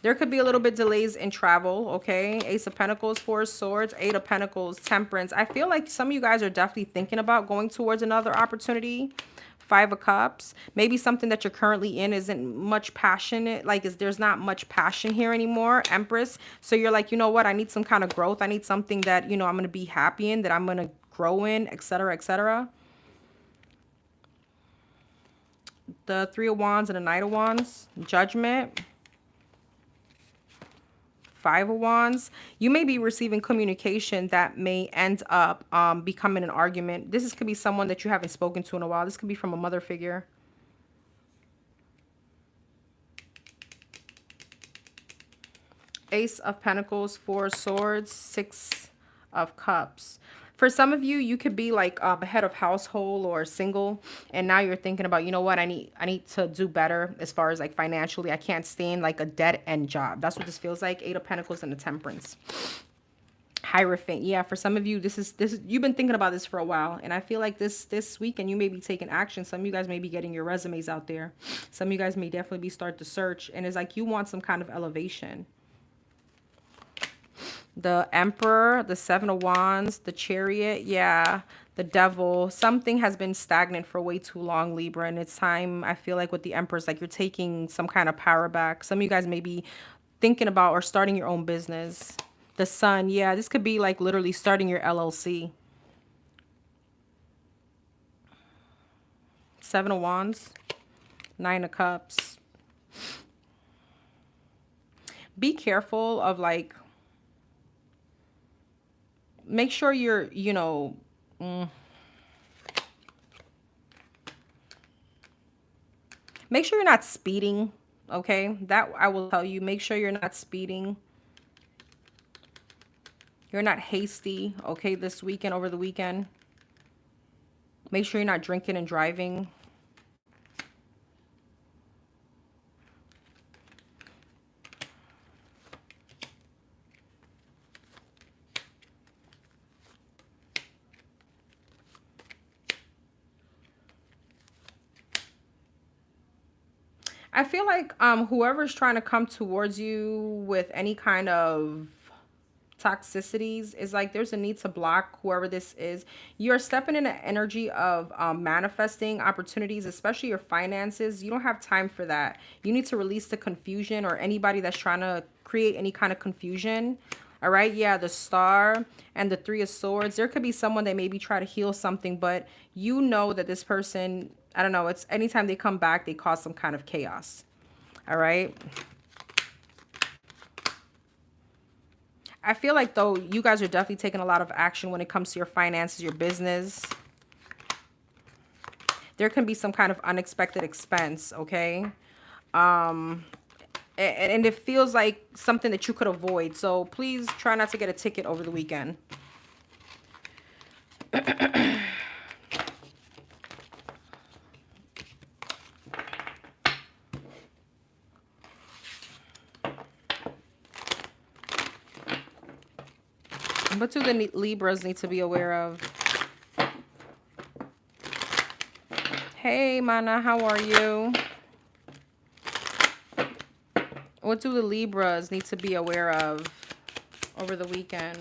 There could be a little bit delays in travel, okay? Ace of Pentacles, Four of Swords, Eight of Pentacles, Temperance. I feel like some of you guys are definitely thinking about going towards another opportunity. Five of Cups. Maybe something that you're currently in isn't much passionate. Like, there's not much passion here anymore. Empress. So you're like, you know what? I need some kind of growth. I need something that, you know, I'm going to be happy in, that I'm going to grow in, etc., etc. The Three of Wands and the Knight of Wands. Judgment. Five of Wands. You may be receiving communication that may end up becoming an argument. This could be someone that you haven't spoken to in a while. This could be from a mother figure. Ace of Pentacles, Four of Swords, Six of Cups. For some of you, you could be like a head of household or single, and now you're thinking about, you know what, I need to do better as far as like financially. I can't stay in like a dead end job. That's what this feels like. Eight of Pentacles and the Temperance. Hierophant. Yeah, for some of you, this is you've been thinking about this for a while, and I feel like this weekend you may be taking action. Some of you guys may be getting your resumes out there. Some of you guys may definitely be start to search, and it's like you want some kind of elevation. The Emperor, the Seven of Wands, the Chariot, yeah, the Devil. Something has been stagnant for way too long, Libra, and it's time, I feel like with the Empress, like you're taking some kind of power back. Some of you guys may be thinking about or starting your own business. The Sun, yeah, this could be like literally starting your LLC. Seven of Wands, Nine of Cups. Be careful of like, make sure you're, you know, make sure you're not speeding, okay? That I will tell you. Make sure you're not speeding. You're not hasty, okay, this weekend, over the weekend. Make sure you're not drinking and driving. I feel like whoever's trying to come towards you with any kind of toxicities is like there's a need to block whoever this is. You're stepping in the energy of manifesting opportunities, especially your finances. You don't have time for that. You need to release the confusion, or anybody that's trying to create any kind of confusion. All right, yeah, the Star and the Three of Swords. There could be someone that maybe try to heal something, but you know that this person, I don't know, it's anytime they come back, they cause some kind of chaos. All right. I feel like, though, you guys are definitely taking a lot of action when it comes to your finances, your business. There can be some kind of unexpected expense, okay? And it feels like something that you could avoid. So please try not to get a ticket over the weekend. What do the Libras need to be aware of? Hey, Mana, how are you? What do the Libras need to be aware of over the weekend?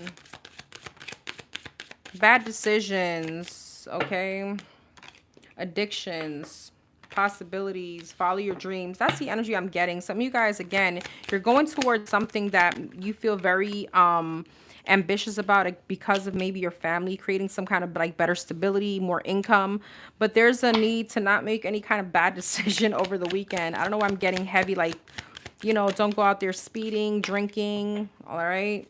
Bad decisions, okay? Addictions, possibilities, follow your dreams. That's the energy I'm getting. Some of you guys, again, you're going towards something that you feel very ambitious about it because of maybe your family creating some kind of like better stability, more income. But there's a need to not make any kind of bad decision over the weekend. I don't know why I'm getting heavy, like, you know, don't go out there speeding, drinking, all right?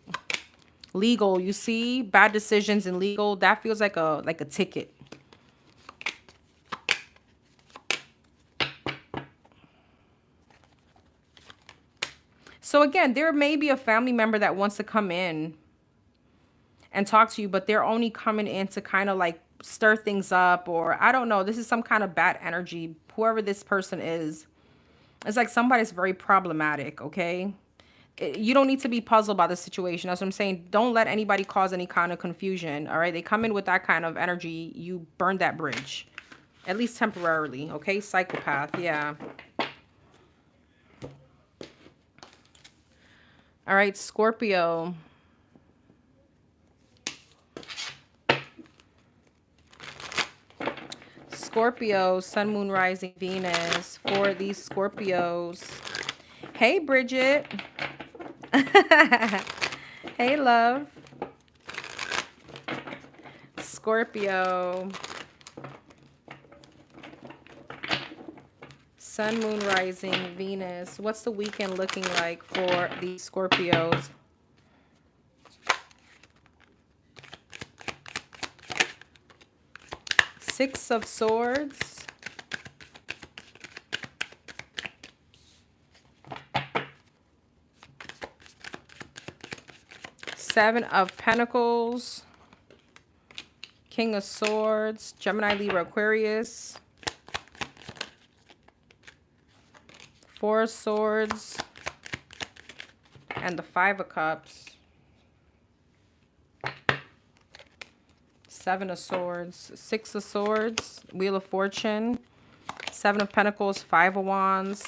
Legal, you see? Bad decisions in legal, that feels like a ticket. So again, there may be a family member that wants to come in and talk to you, but they're only coming in to kind of like stir things up, or I don't know. This is some kind of bad energy. Whoever this person is, it's like somebody's very problematic, okay? You don't need to be puzzled by the situation. That's what I'm saying. Don't let anybody cause any kind of confusion, all right? They come in with that kind of energy. You burn that bridge, at least temporarily, okay? Psychopath, yeah. All right, Scorpio. Scorpio, Sun, Moon, Rising, Venus for these Scorpios. Hey, Bridget. Hey, love. Scorpio. Sun, Moon, Rising, Venus. What's the weekend looking like for the Scorpios? Six of Swords. Seven of Pentacles. King of Swords. Gemini, Libra, Aquarius. Four of Swords. And the Five of Cups. Seven of Swords, Six of Swords, Wheel of Fortune, Seven of Pentacles, Five of Wands,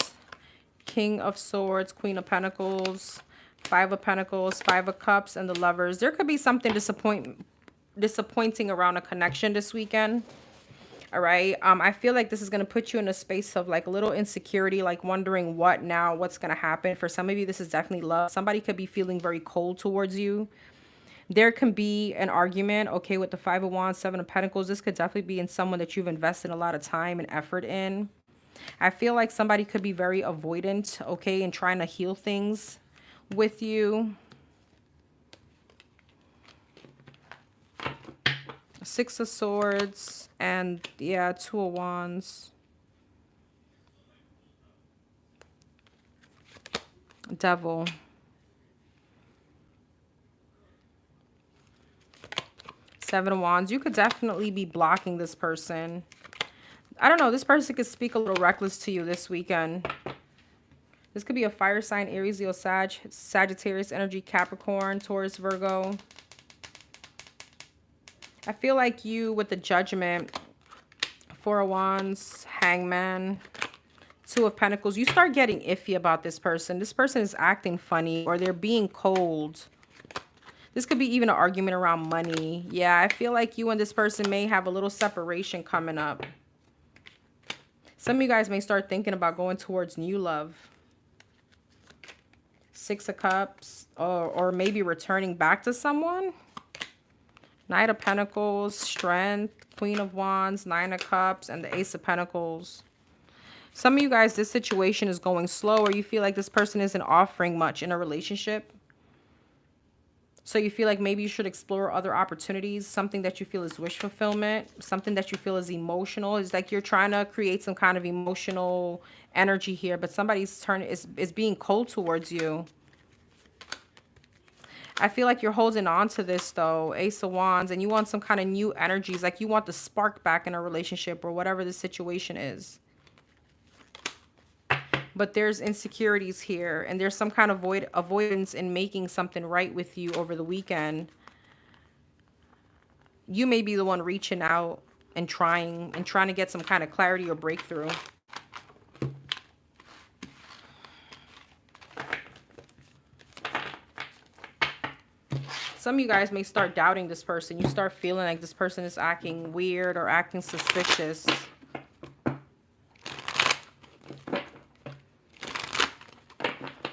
King of Swords, Queen of Pentacles, Five of Pentacles, Five of Cups, and the Lovers. There could be something disappointing around a connection this weekend. All right. I feel like this is going to put you in a space of like a little insecurity, like wondering what now, what's going to happen. For some of you, this is definitely love. Somebody could be feeling very cold towards you. There can be an argument, okay, with the Five of Wands, Seven of Pentacles. This could definitely be in someone that you've invested a lot of time and effort in. I feel like somebody could be very avoidant, okay, and trying to heal things with you. Six of Swords and, yeah, Two of Wands. Devil. Seven of Wands. You could definitely be blocking this person. I don't know. This person could speak a little reckless to you this weekend. This could be a fire sign, Aries, Leo, Sagittarius energy, Capricorn, Taurus, Virgo. I feel like you with the Judgment, Four of Wands, Hangman, Two of Pentacles. You start getting iffy about this person. This person is acting funny or they're being cold. This could be even an argument around money. Yeah, I feel like you and this person may have a little separation coming up. Some of you guys may start thinking about going towards new love. Six of Cups, or maybe returning back to someone. Knight of Pentacles, Strength, Queen of Wands, Nine of Cups, and the Ace of Pentacles. Some of you guys, this situation is going slow, or you feel like this person isn't offering much in a relationship. So you feel like maybe you should explore other opportunities, something that you feel is wish fulfillment, something that you feel is emotional. It's like you're trying to create some kind of emotional energy here, but somebody's turn is being cold towards you. I feel like you're holding on to this though, Ace of Wands, and you want some kind of new energies, like you want the spark back in a relationship or whatever the situation is. But there's insecurities here, and there's some kind of avoidance in making something right with you over the weekend. You may be the one reaching out and trying to get some kind of clarity or breakthrough. Some of you guys may start doubting this person. You start feeling like this person is acting weird or acting suspicious.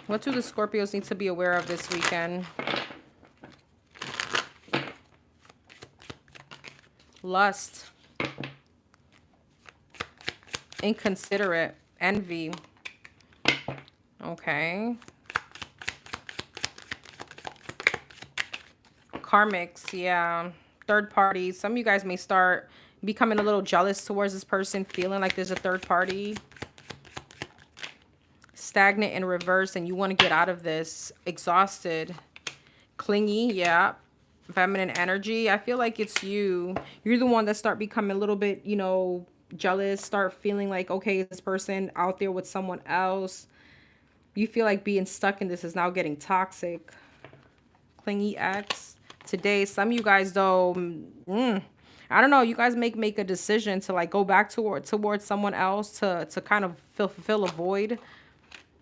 What do the Scorpios need to be aware of this weekend? Lust. Inconsiderate. Envy. Okay. Karmics, yeah. Third parties. Some of you guys may start becoming a little jealous towards this person, feeling like there's a third party. Stagnant in reverse, and you want to get out of this. Exhausted. Clingy, yeah. Feminine energy. I feel like it's you. You're the one that start becoming a little bit, you know, jealous. Start feeling like, okay, this person out there with someone else. You feel like being stuck in this is now getting toxic. Clingy ex. Today, some of you guys, though, I don't know, you guys make a decision to like go back towards someone else to kind of fulfill a void.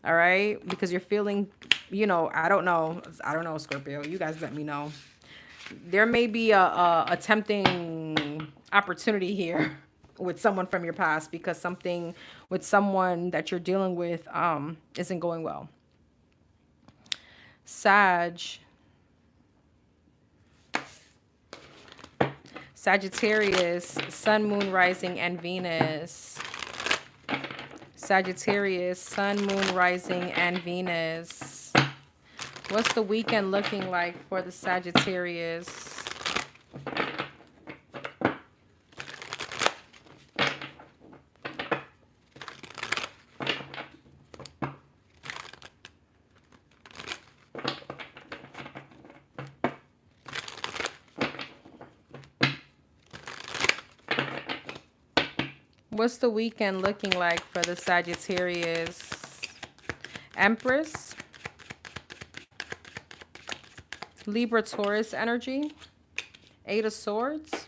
All right, because you're feeling, you know, I don't know, Scorpio, you guys let me know. There may be a tempting opportunity here with someone from your past, because something with someone that you're dealing with isn't going well. Sag. Sagittarius, Sun, Moon, Rising, and Venus. Sagittarius, Sun, Moon, Rising, and Venus. What's the weekend looking like for the Sagittarius? What's the weekend looking like for the Sagittarius? Empress. Libra, Taurus energy. Eight of Swords.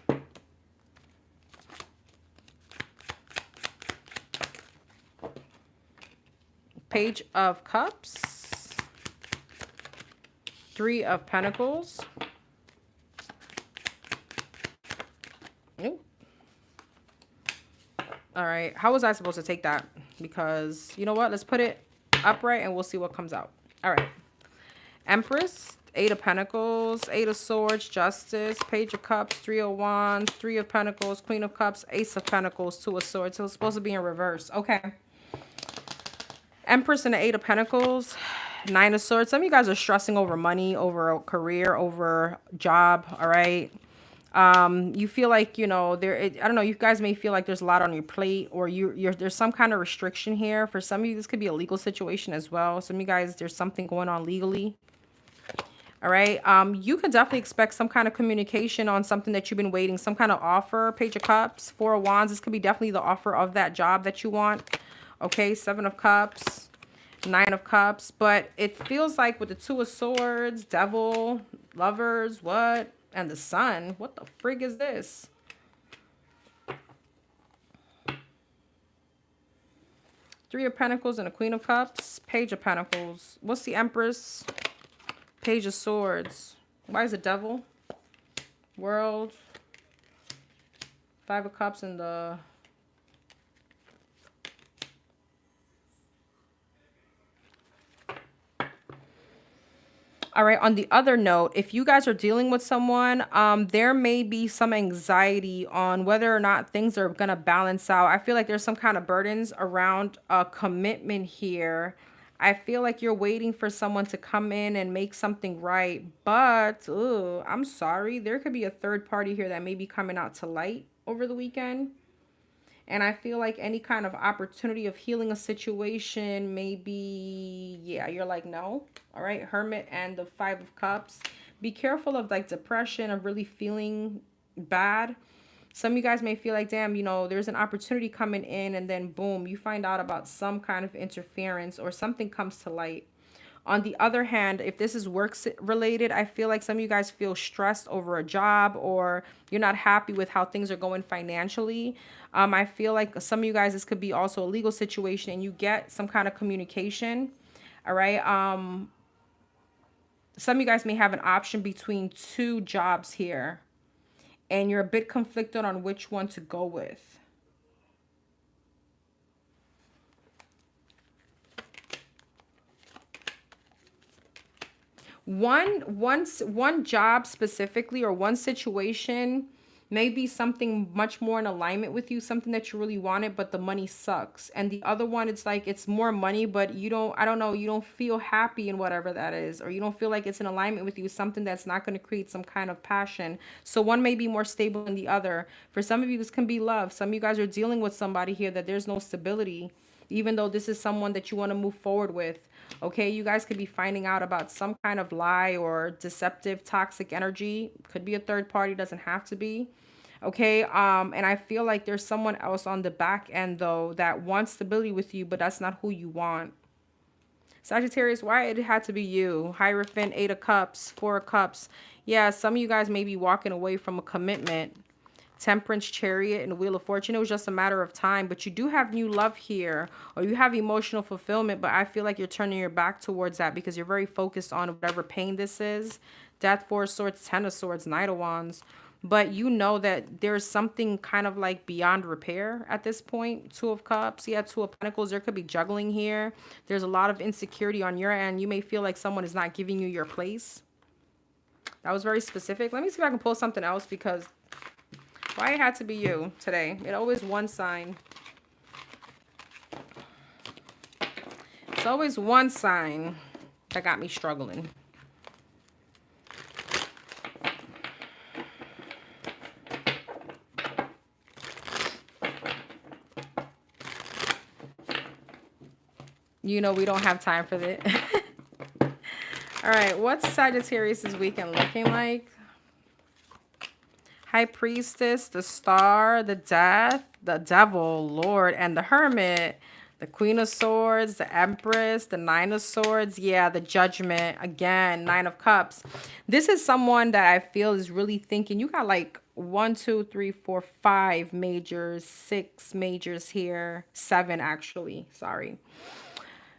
Page of Cups. Three of Pentacles. Ooh. All right, how was I supposed to take that? Because you know what, let's put it upright and we'll see what comes out. All right, Empress, Eight of Pentacles, Eight of Swords, Justice, Page of Cups, Three of Wands, Three of Pentacles, Queen of Cups, Ace of Pentacles, Two of Swords. So it's supposed to be in reverse. Okay, Empress and the Eight of Pentacles, Nine of Swords. Some of you guys are stressing over money, over a career, over job. All right, you feel like, you know, I don't know, you guys may feel like there's a lot on your plate, or there's some kind of restriction here. For some of you, this could be a legal situation as well. Some of you guys, there's something going on legally. All right, you could definitely expect some kind of communication on something that you've been waiting, some kind of offer. Page of Cups, Four of Wands. This could be definitely the offer of that job that you want. Okay, Seven of Cups, Nine of Cups. But it feels like with the Two of Swords, Devil, Lovers, what? And the Sun. What the frig is this? Three of Pentacles and a Queen of Cups. Page of Pentacles. What's the Empress? Page of Swords. Why is the Devil? World. Five of Cups and the... All right, on the other note, if you guys are dealing with someone, there may be some anxiety on whether or not things are going to balance out. I feel like there's some kind of burdens around a commitment here. I feel like you're waiting for someone to come in and make something right. But, I'm sorry, there could be a third party here that may be coming out to light over the weekend. And I feel like any kind of opportunity of healing a situation, maybe, yeah, you're like, no. All right, Hermit and the Five of Cups. Be careful of like depression, of really feeling bad. Some of you guys may feel like, damn, you know, there's an opportunity coming in, and then boom, you find out about some kind of interference or something comes to light. On the other hand, if this is work related, I feel like some of you guys feel stressed over a job, or you're not happy with how things are going financially. I feel like some of you guys, this could be also a legal situation, and you get some kind of communication. All right. Some of you guys may have an option between two jobs here, and you're a bit conflicted on which one to go with. One job specifically, or one situation, maybe something much more in alignment with you, something that you really wanted, but the money sucks. And the other one, it's like it's more money, but you don't, I don't know, you don't feel happy in whatever that is, or you don't feel like it's in alignment with you, something that's not going to create some kind of passion. So one may be more stable than the other. For some of you, this can be love. Some of you guys are dealing with somebody here that there's no stability, even though this is someone that you want to move forward with. Okay, you guys could be finding out about some kind of lie or deceptive, toxic energy. Could be a third party, doesn't have to be. Okay, and I feel like there's someone else on the back end though that wants stability with you, but that's not who you want. Sagittarius, why it had to be you? Hierophant, 8 of Cups, 4 of Cups. Yeah, some of you guys may be walking away from a commitment. Temperance, Chariot, and Wheel of Fortune. It was just a matter of time, but you do have new love here, or you have emotional fulfillment, but I feel like you're turning your back towards that because you're very focused on whatever pain this is. Death, 4 of Swords, 10 of Swords, Knight of Wands. But you know that there's something kind of like beyond repair at this point. 2 of Cups. Yeah, 2 of Pentacles. There could be juggling here. There's a lot of insecurity on your end. You may feel like someone is not giving you your place. That was very specific. Let me see if I can pull something else, because why it had to be you today? It always one sign. It's always one sign that got me struggling. You know we don't have time for that. All right, what's Sagittarius' weekend looking like? High Priestess, the Star, the Death, the Devil, Lord, and the Hermit. The Queen of Swords, the Empress, the Nine of Swords. Yeah, the Judgment. Again, 9 of Cups. This is someone that I feel is really thinking. You got like 1, 2, 3, 4, 5 majors, 6 majors here. 7 actually. Sorry.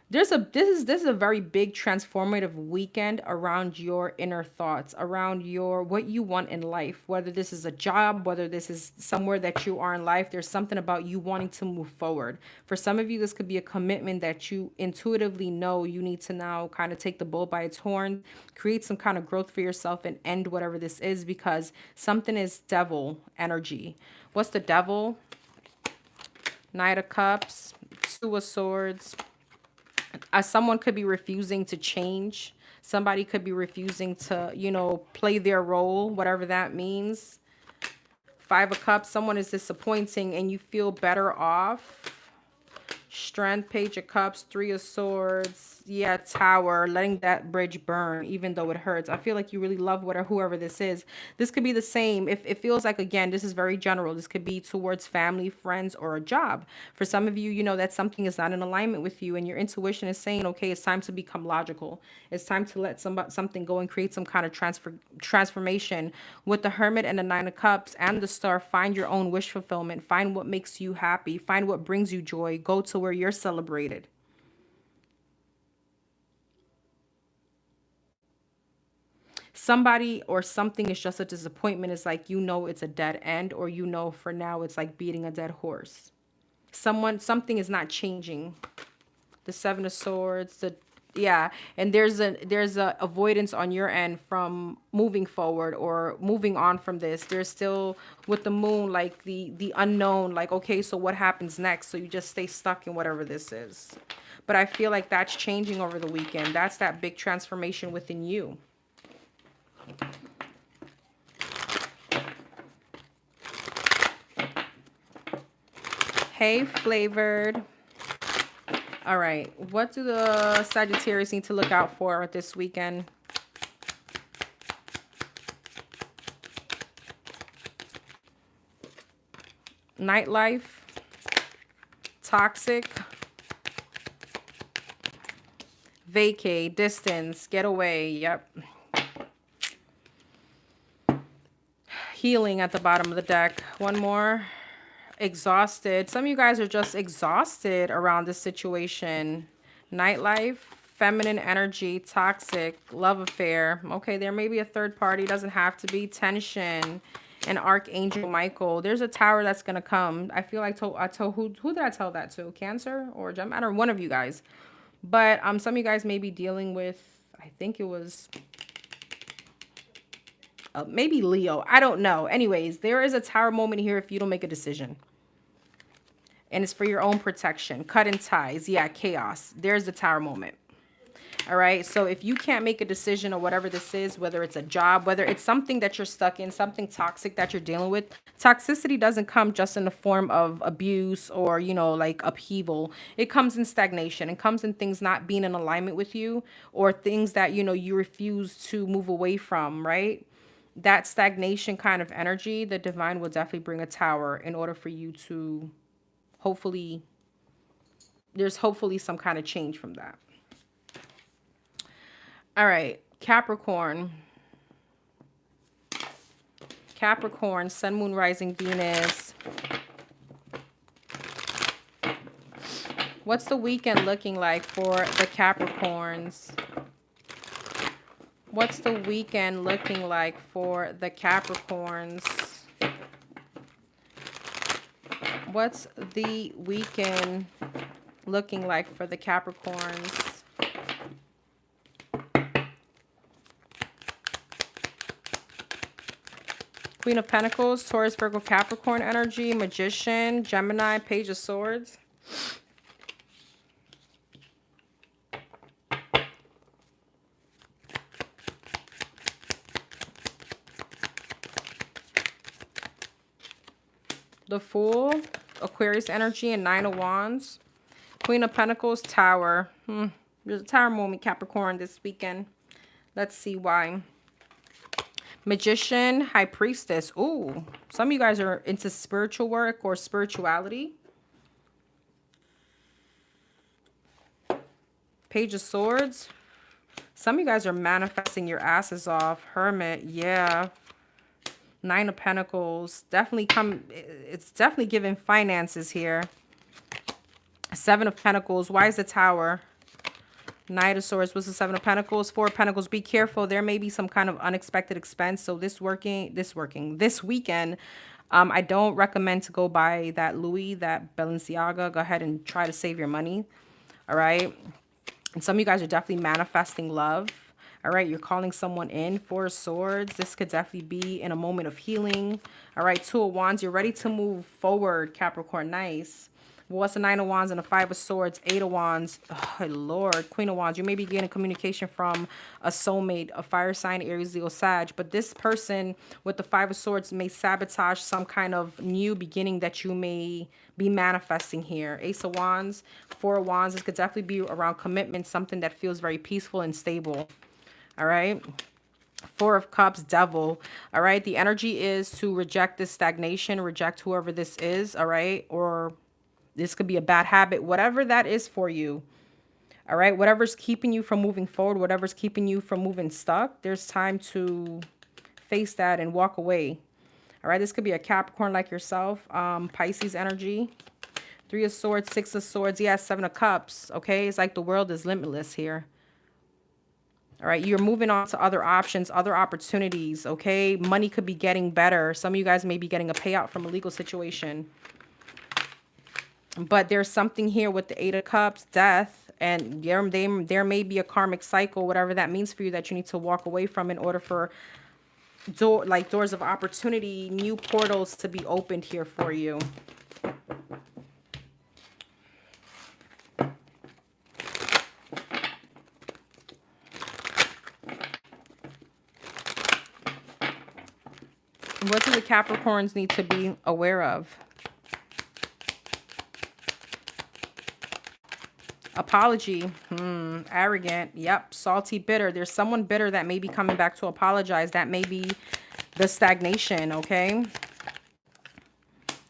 This is a very big transformative weekend around your inner thoughts, around your what you want in life, whether this is a job, whether this is somewhere that you are in life. There's something about you wanting to move forward. For some of you, this could be a commitment that you intuitively know you need to now kind of take the bull by its horn, create some kind of growth for yourself, and end whatever this is, because something is devil energy. What's the devil? Knight of Cups, 2 of Swords. Someone could be refusing to change. Somebody could be refusing to, you know, play their role, whatever that means. 5 of Cups. Someone is disappointing and you feel better off. Strength, Page of Cups, 3 of Swords. Yeah, Tower, letting that bridge burn even though it hurts. I feel like you really love whoever this is. This could be the same. If it feels like, again, this is very general. This could be towards family, friends, or a job. For some of you, you know that something is not in alignment with you and your intuition is saying, okay, it's time to become logical. It's time to let something go and create some kind of transformation. With the Hermit and the 9 of Cups and the Star, find your own wish fulfillment. Find what makes you happy. Find what brings you joy. Go to where you're celebrated. Somebody or something is just a disappointment. It's like, you know, it's a dead end, or you know, for now it's like beating a dead horse. Something is not changing. The 7 of Swords, yeah, and there's a avoidance on your end from moving forward or moving on from this. There's still, with the Moon, like the unknown, like, okay, so what happens next? So you just stay stuck in whatever this is. But I feel like that's changing over the weekend. That's that big transformation within you. Hey, Flavored. All right, what do the Sagittarius need to look out for this weekend? Nightlife, toxic, vacay, distance, get away. Yep. Healing at the bottom of the deck. One more. Exhausted. Some of you guys are just exhausted around this situation. Nightlife, feminine energy, toxic, love affair. Okay, there may be a third party. Doesn't have to be. Tension. And Archangel Michael. There's a tower that's going to come. I feel like I told who did I tell that to? Cancer or Gemini? Or one of you guys. But some of you guys may be dealing with, I think it was Maybe Leo. I don't know. Anyways, there is a tower moment here if you don't make a decision. And it's for your own protection. Cutting ties. Yeah, chaos. There's the tower moment. All right. So if you can't make a decision or whatever this is, whether it's a job, whether it's something that you're stuck in, something toxic that you're dealing with, toxicity doesn't come just in the form of abuse or, you know, like upheaval. It comes in stagnation. It comes in things not being in alignment with you or things that, you know, you refuse to move away from, right? That stagnation kind of energy, the divine will definitely bring a tower in order for you to hopefully, there's hopefully some kind of change from that. All right, Capricorn. Capricorn, Sun, Moon, Rising, Venus. What's the weekend looking like for the Capricorns? What's the weekend looking like for the Capricorns? What's the weekend looking like for the Capricorns? Queen of Pentacles, Taurus, Virgo, Capricorn energy, Magician, Gemini, Page of Swords. The Fool, Aquarius energy, and Nine of Wands. Queen of Pentacles, Tower. There's a tower moment, Capricorn, this weekend. Let's see why. Magician, High Priestess. Ooh, some of you guys are into spiritual work or spirituality. Page of Swords. Some of you guys are manifesting your asses off. Hermit, yeah. Nine of Pentacles. Definitely it's definitely giving finances here. Seven of Pentacles. Why is the Tower? Knight of Swords was the Seven of Pentacles. Four of Pentacles. Be careful. There may be some kind of unexpected expense. So this weekend, I don't recommend to go buy that Louis, that Balenciaga. Go ahead and try to save your money. All right. And some of you guys are definitely manifesting love. All right. You're calling someone in. Four of Swords. This could definitely be in a moment of healing. All right. Two of Wands. You're ready to move forward, Capricorn. Nice. What's the Nine of Wands and the Five of Swords? Eight of Wands. Oh, Lord. Queen of Wands. You may be getting communication from a soulmate, a fire sign, Aries, Leo, Sag. But this person with the Five of Swords may sabotage some kind of new beginning that you may be manifesting here. Ace of Wands, Four of Wands. This could definitely be around commitment, something that feels very peaceful and stable. All right. Four of Cups, Devil. All right. The energy is to reject this stagnation, reject whoever this is. All right. Or this could be a bad habit, whatever that is for you. All right. Whatever's keeping you from moving forward, whatever's keeping you from moving stuck, there's time to face that and walk away. All right. This could be a Capricorn like yourself. Pisces energy. Three of Swords, Six of Swords. Yeah, Seven of Cups. Okay. It's like the world is limitless here. All right. You're moving on to other options, other opportunities. Okay. Money could be getting better. Some of you guys may be getting a payout from a legal situation. But there's something here with the Eight of Cups, death, and there may be a karmic cycle, whatever that means for you, that you need to walk away from in order for doors of opportunity, new portals to be opened here for you. What do the Capricorns need to be aware of? Apology. Arrogant. Yep. Salty, bitter. There's someone bitter that may be coming back to apologize. That may be the stagnation, okay?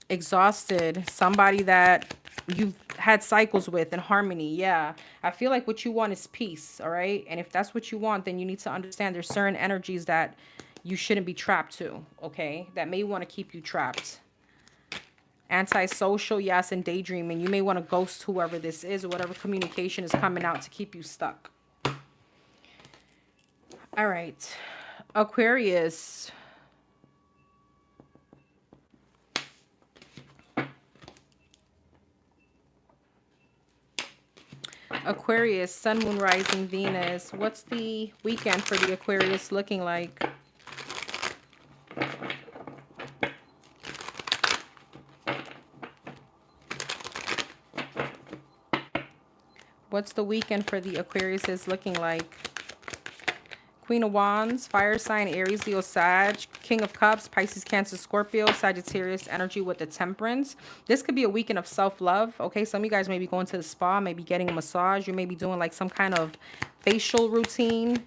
Exhausted. Somebody that you've had cycles with in harmony. Yeah. I feel like what you want is peace, all right? And if that's what you want, then you need to understand there's certain energies that you shouldn't be trapped to, okay? That may want to keep you trapped. Antisocial, yes, and daydreaming. You may want to ghost whoever this is or whatever communication is coming out to keep you stuck. All right. Aquarius. Aquarius, Sun, Moon, Rising, Venus. What's the weekend for the Aquarius looking like? What's the weekend for the Aquariuses looking like? Queen of Wands, fire sign, Aries, Leo, Sag, King of Cups, Pisces, Cancer, Scorpio, Sagittarius energy with the Temperance. This could be a weekend of self-love. Okay, some of you guys may be going to the spa, maybe getting a massage. You may be doing like some kind of facial routine.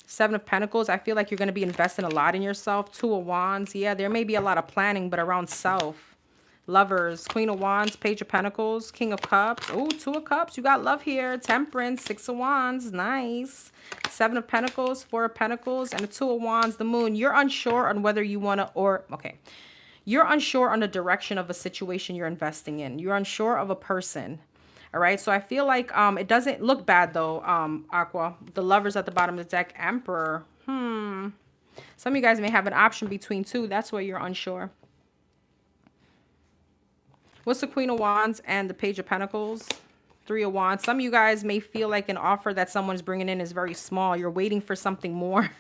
Seven of Pentacles, I feel like you're going to be investing a lot in yourself. Two of Wands, yeah, there may be a lot of planning, but around self. Lovers, Queen of Wands, Page of Pentacles, King of Cups. Oh, Two of Cups. You got love here. Temperance, Six of Wands. Nice. Seven of Pentacles, Four of Pentacles, and the Two of Wands, the Moon. You're unsure on whether you want to okay. You're unsure on the direction of a situation you're investing in. You're unsure of a person. All right. So I feel like it doesn't look bad, though, Aqua. The Lovers at the bottom of the deck. Emperor. Some of you guys may have an option between two. That's why you're unsure. What's the Queen of Wands and the Page of Pentacles? Three of Wands. Some of you guys may feel like an offer that someone's bringing in is very small. You're waiting for something more.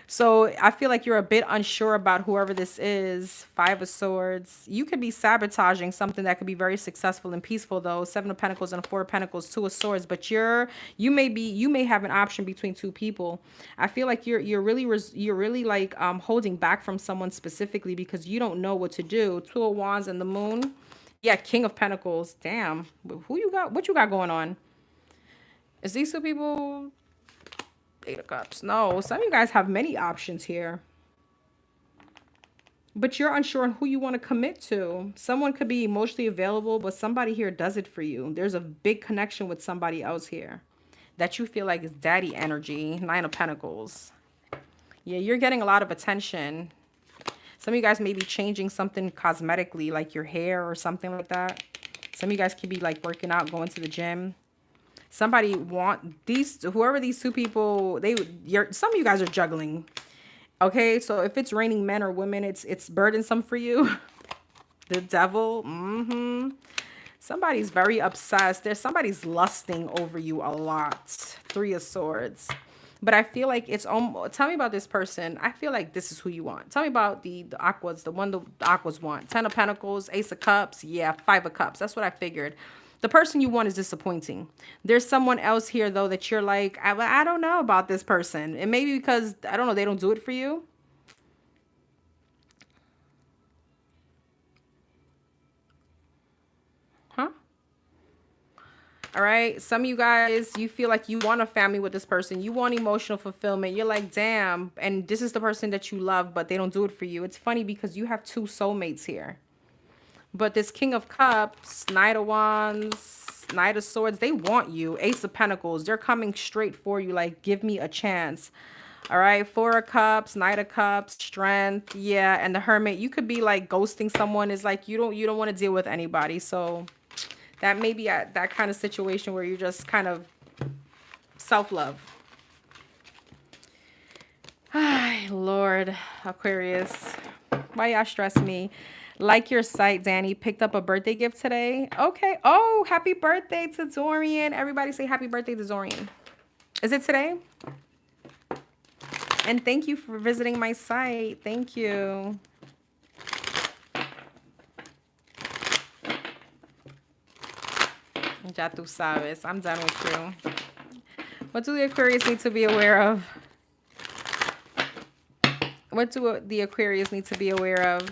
So I feel like you're a bit unsure about whoever this is. Five of Swords. You could be sabotaging something that could be very successful and peaceful, though. Seven of Pentacles and a Four of Pentacles, Two of Swords. But you may have an option between two people. I feel like you're really like holding back from someone specifically because you don't know what to do. Two of Wands and the Moon. Yeah, King of Pentacles. Damn. Who you got? What you got going on? Is these two people? Eight of Cups. No, some of you guys have many options here. But you're unsure on who you want to commit to. Someone could be emotionally available, but somebody here does it for you. There's a big connection with somebody else here that you feel like is daddy energy. Nine of Pentacles. Yeah, you're getting a lot of attention. Some of you guys may be changing something cosmetically, like your hair or something like that. Some of you guys could be like working out, going to the gym. Somebody whoever these two people, some of you guys are juggling. Okay, so if it's raining men or women, it's burdensome for you. The Devil. Somebody's very obsessed. Somebody's lusting over you a lot. Three of Swords. But I feel like it's almost, tell me about this person. I feel like this is who you want. Tell me about the Aquas, the one the Aquas want. Ten of Pentacles, Ace of Cups. Yeah, Five of Cups. That's what I figured. The person you want is disappointing. There's someone else here, though, that you're like, I don't know about this person. And maybe because, I don't know, they don't do it for you. Huh? All right. Some of you guys, you feel like you want a family with this person. You want emotional fulfillment. You're like, damn. And this is the person that you love, but they don't do it for you. It's funny because you have two soulmates here. But this King of Cups, Knight of Wands, Knight of Swords, they want you. Ace of Pentacles, they're coming straight for you. Like, give me a chance. All right, Four of Cups, Knight of Cups, Strength. Yeah, and the Hermit, you could be like ghosting someone. Is like you don't want to deal with anybody. So that may be at that kind of situation where you're just kind of self-love. Ay, Lord, Aquarius, why y'all stress me? Like your site, Danny. Picked up a birthday gift today. Okay. Oh, happy birthday to Dorian. Everybody say happy birthday to Dorian. Is it today? And thank you for visiting my site. Thank you. Ya tú sabes. I'm done with you. What do the Aquarius need to be aware of? What do the Aquarius need to be aware of?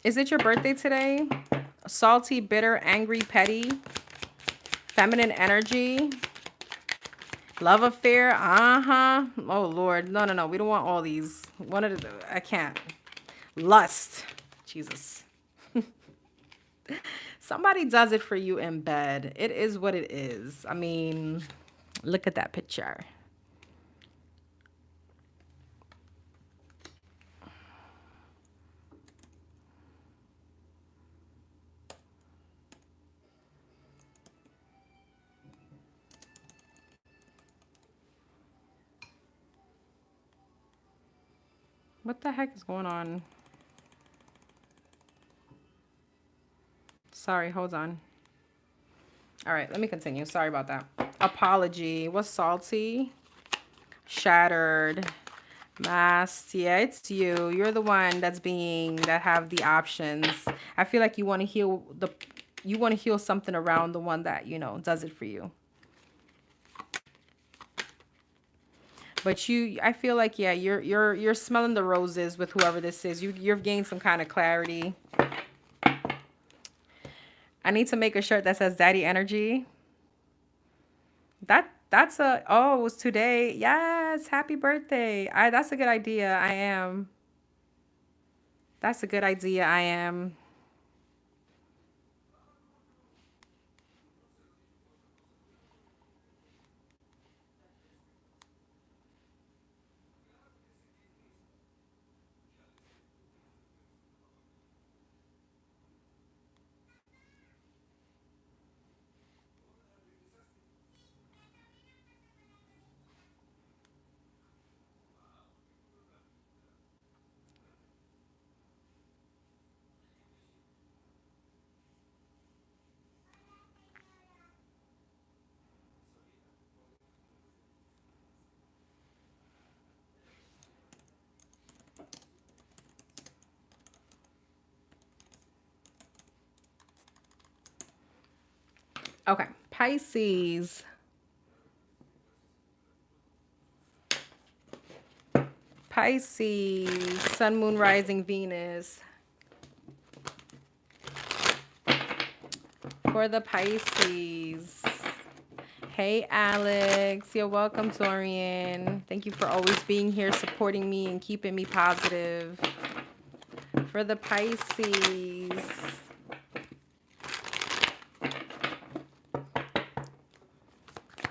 Is it your birthday today? Salty, bitter, angry, petty, feminine energy, love affair. Oh, Lord. No. We don't want all these. I can't. Lust. Jesus. Somebody does it for you in bed. It is what it is. I mean, look at that picture. What the heck is going on? Sorry, hold on. All right, let me continue. Sorry about that. Apology. What's salty? Shattered. Masked. Yeah, it's you. You're the one that's that have the options. I feel like you want to heal something around the one that, you know, does it for you. But I feel like, yeah, you're smelling the roses with whoever this is. You've gained some kind of clarity. I need to make a shirt that says Daddy Energy. That's oh, it was today. Yes, happy birthday. That's a good idea. I am. That's a good idea. I am. Okay, Pisces. Pisces, Sun, Moon, Rising, Venus. For the Pisces. Hey, Alex. You're welcome, Torian. Thank you for always being here, supporting me, and keeping me positive. For the Pisces.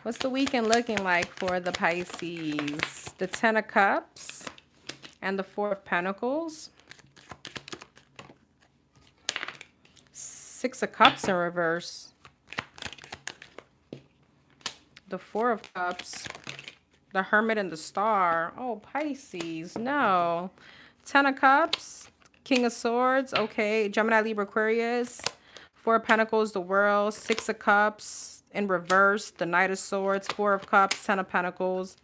What's the weekend looking like for the Pisces? The Ten of Cups and the Four of Pentacles. Six of Cups in reverse. The Four of Cups. The Hermit and the Star. Oh, Pisces. No. Ten of Cups. King of Swords. Okay. Gemini, Libra, Aquarius. Four of Pentacles. The World. Six of Cups in reverse. The Knight of Swords. Four of Cups. Ten of Pentacles.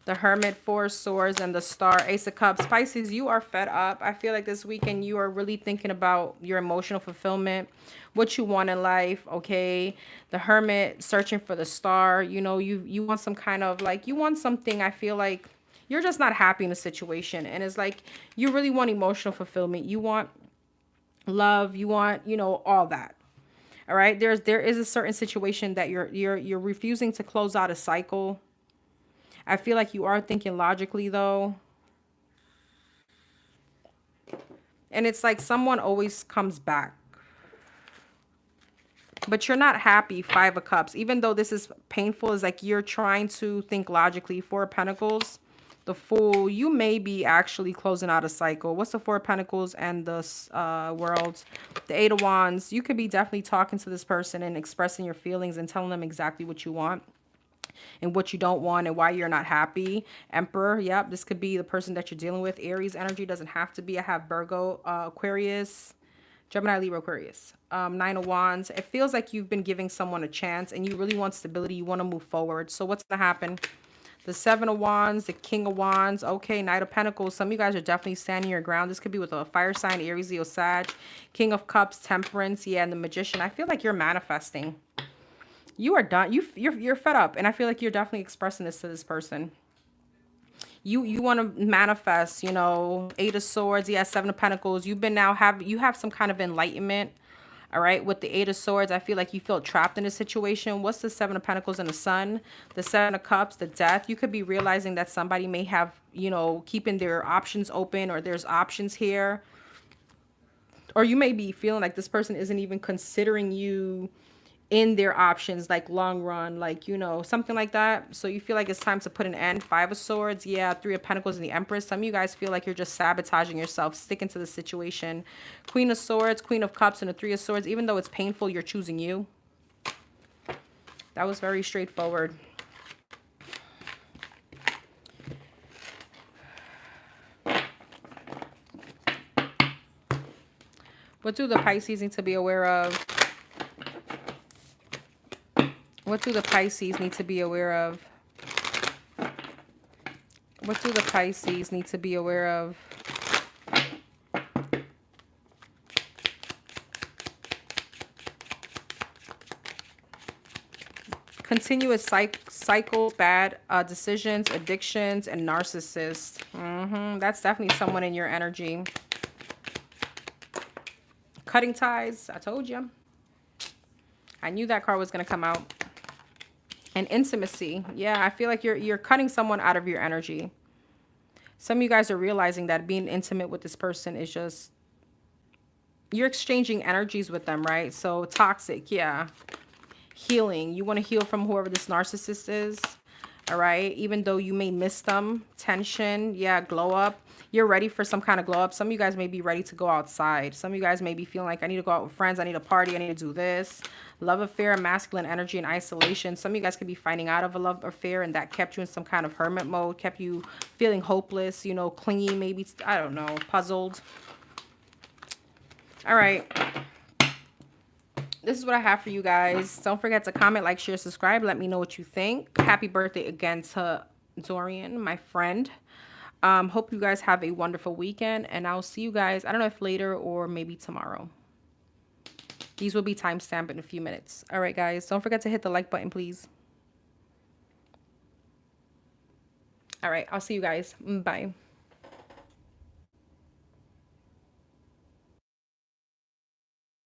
The Hermit, Four of Swords, and the Star, Ace of Cups. Pisces, you are fed up. I feel like this weekend you are really thinking about your emotional fulfillment, what you want in life, okay? The Hermit, searching for the Star. You know, you want some kind of, like, you want something. I feel like you're just not happy in the situation. And it's like you really want emotional fulfillment. You want love. You want, you know, all that. All right? There is a certain situation that you're refusing to close out a cycle. I feel like you are thinking logically, though. And it's like someone always comes back. But you're not happy, Five of Cups. Even though this is painful, it's like you're trying to think logically. Four of Pentacles, the Fool. You may be actually closing out a cycle. What's the Four of Pentacles and the World? The Eight of Wands. You could be definitely talking to this person and expressing your feelings and telling them exactly what you want and what you don't want and why you're not happy. Emperor, yep, this could be the person that you're dealing with. Aries energy, doesn't have to be. I have Virgo, Aquarius, Gemini, Libra, Aquarius. Nine of Wands. It feels like you've been giving someone a chance and you really want stability. You want to move forward. So what's going to happen? The Seven of Wands, the King of Wands. Okay, Knight of Pentacles. Some of you guys are definitely standing your ground. This could be with a fire sign, Aries, Leo, Sag. King of Cups, Temperance. Yeah, and the Magician. I feel like you're manifesting. You are done. You're fed up. And I feel like you're definitely expressing this to this person. You want to manifest, you know, Eight of Swords. Yeah, Seven of Pentacles. You have some kind of enlightenment. All right. With the Eight of Swords, I feel like you feel trapped in a situation. What's the Seven of Pentacles and the Sun? The Seven of Cups, the Death. You could be realizing that somebody may have, you know, keeping their options open, or there's options here. Or you may be feeling like this person isn't even considering you in their options, like long run, like, you know, something like that. So you feel like it's time to put an end. Five of Swords. Yeah, Three of Pentacles and the Empress. Some of you guys feel like you're just sabotaging yourself, sticking to the situation. Queen of Swords, Queen of Cups, and the Three of Swords. Even though it's painful, you're choosing you. That was very straightforward. What do the Pisces need to be aware of? What do the Pisces need to be aware of? What do the Pisces need to be aware of? Continuous cycle, bad decisions, addictions, and narcissists. That's definitely someone in your energy. Cutting ties. I told you. I knew that card was going to come out. And intimacy. Yeah, I feel like you're cutting someone out of your energy. Some of you guys are realizing that being intimate with this person is just, you're exchanging energies with them, right? So toxic, yeah. Healing. You want to heal from whoever this narcissist is. All right. Even though you may miss them. Tension. Yeah. Glow up. You're ready for some kind of glow up. Some of you guys may be ready to go outside. Some of you guys may be feeling like I need to go out with friends. I need a party. I need to do this. Love affair, masculine energy, and isolation. Some of you guys could be finding out of a love affair and that kept you in some kind of hermit mode. Kept you feeling hopeless, you know, clingy, maybe, I don't know, puzzled. All right. This is what I have for you guys. Don't forget to comment, like, share, subscribe. Let me know what you think. Happy birthday again to Dorian, my friend. Hope you guys have a wonderful weekend. And I'll see you guys, I don't know if later or maybe tomorrow. These will be timestamped in a few minutes. All right, guys. Don't forget to hit the like button, please. All right. I'll see you guys. Bye.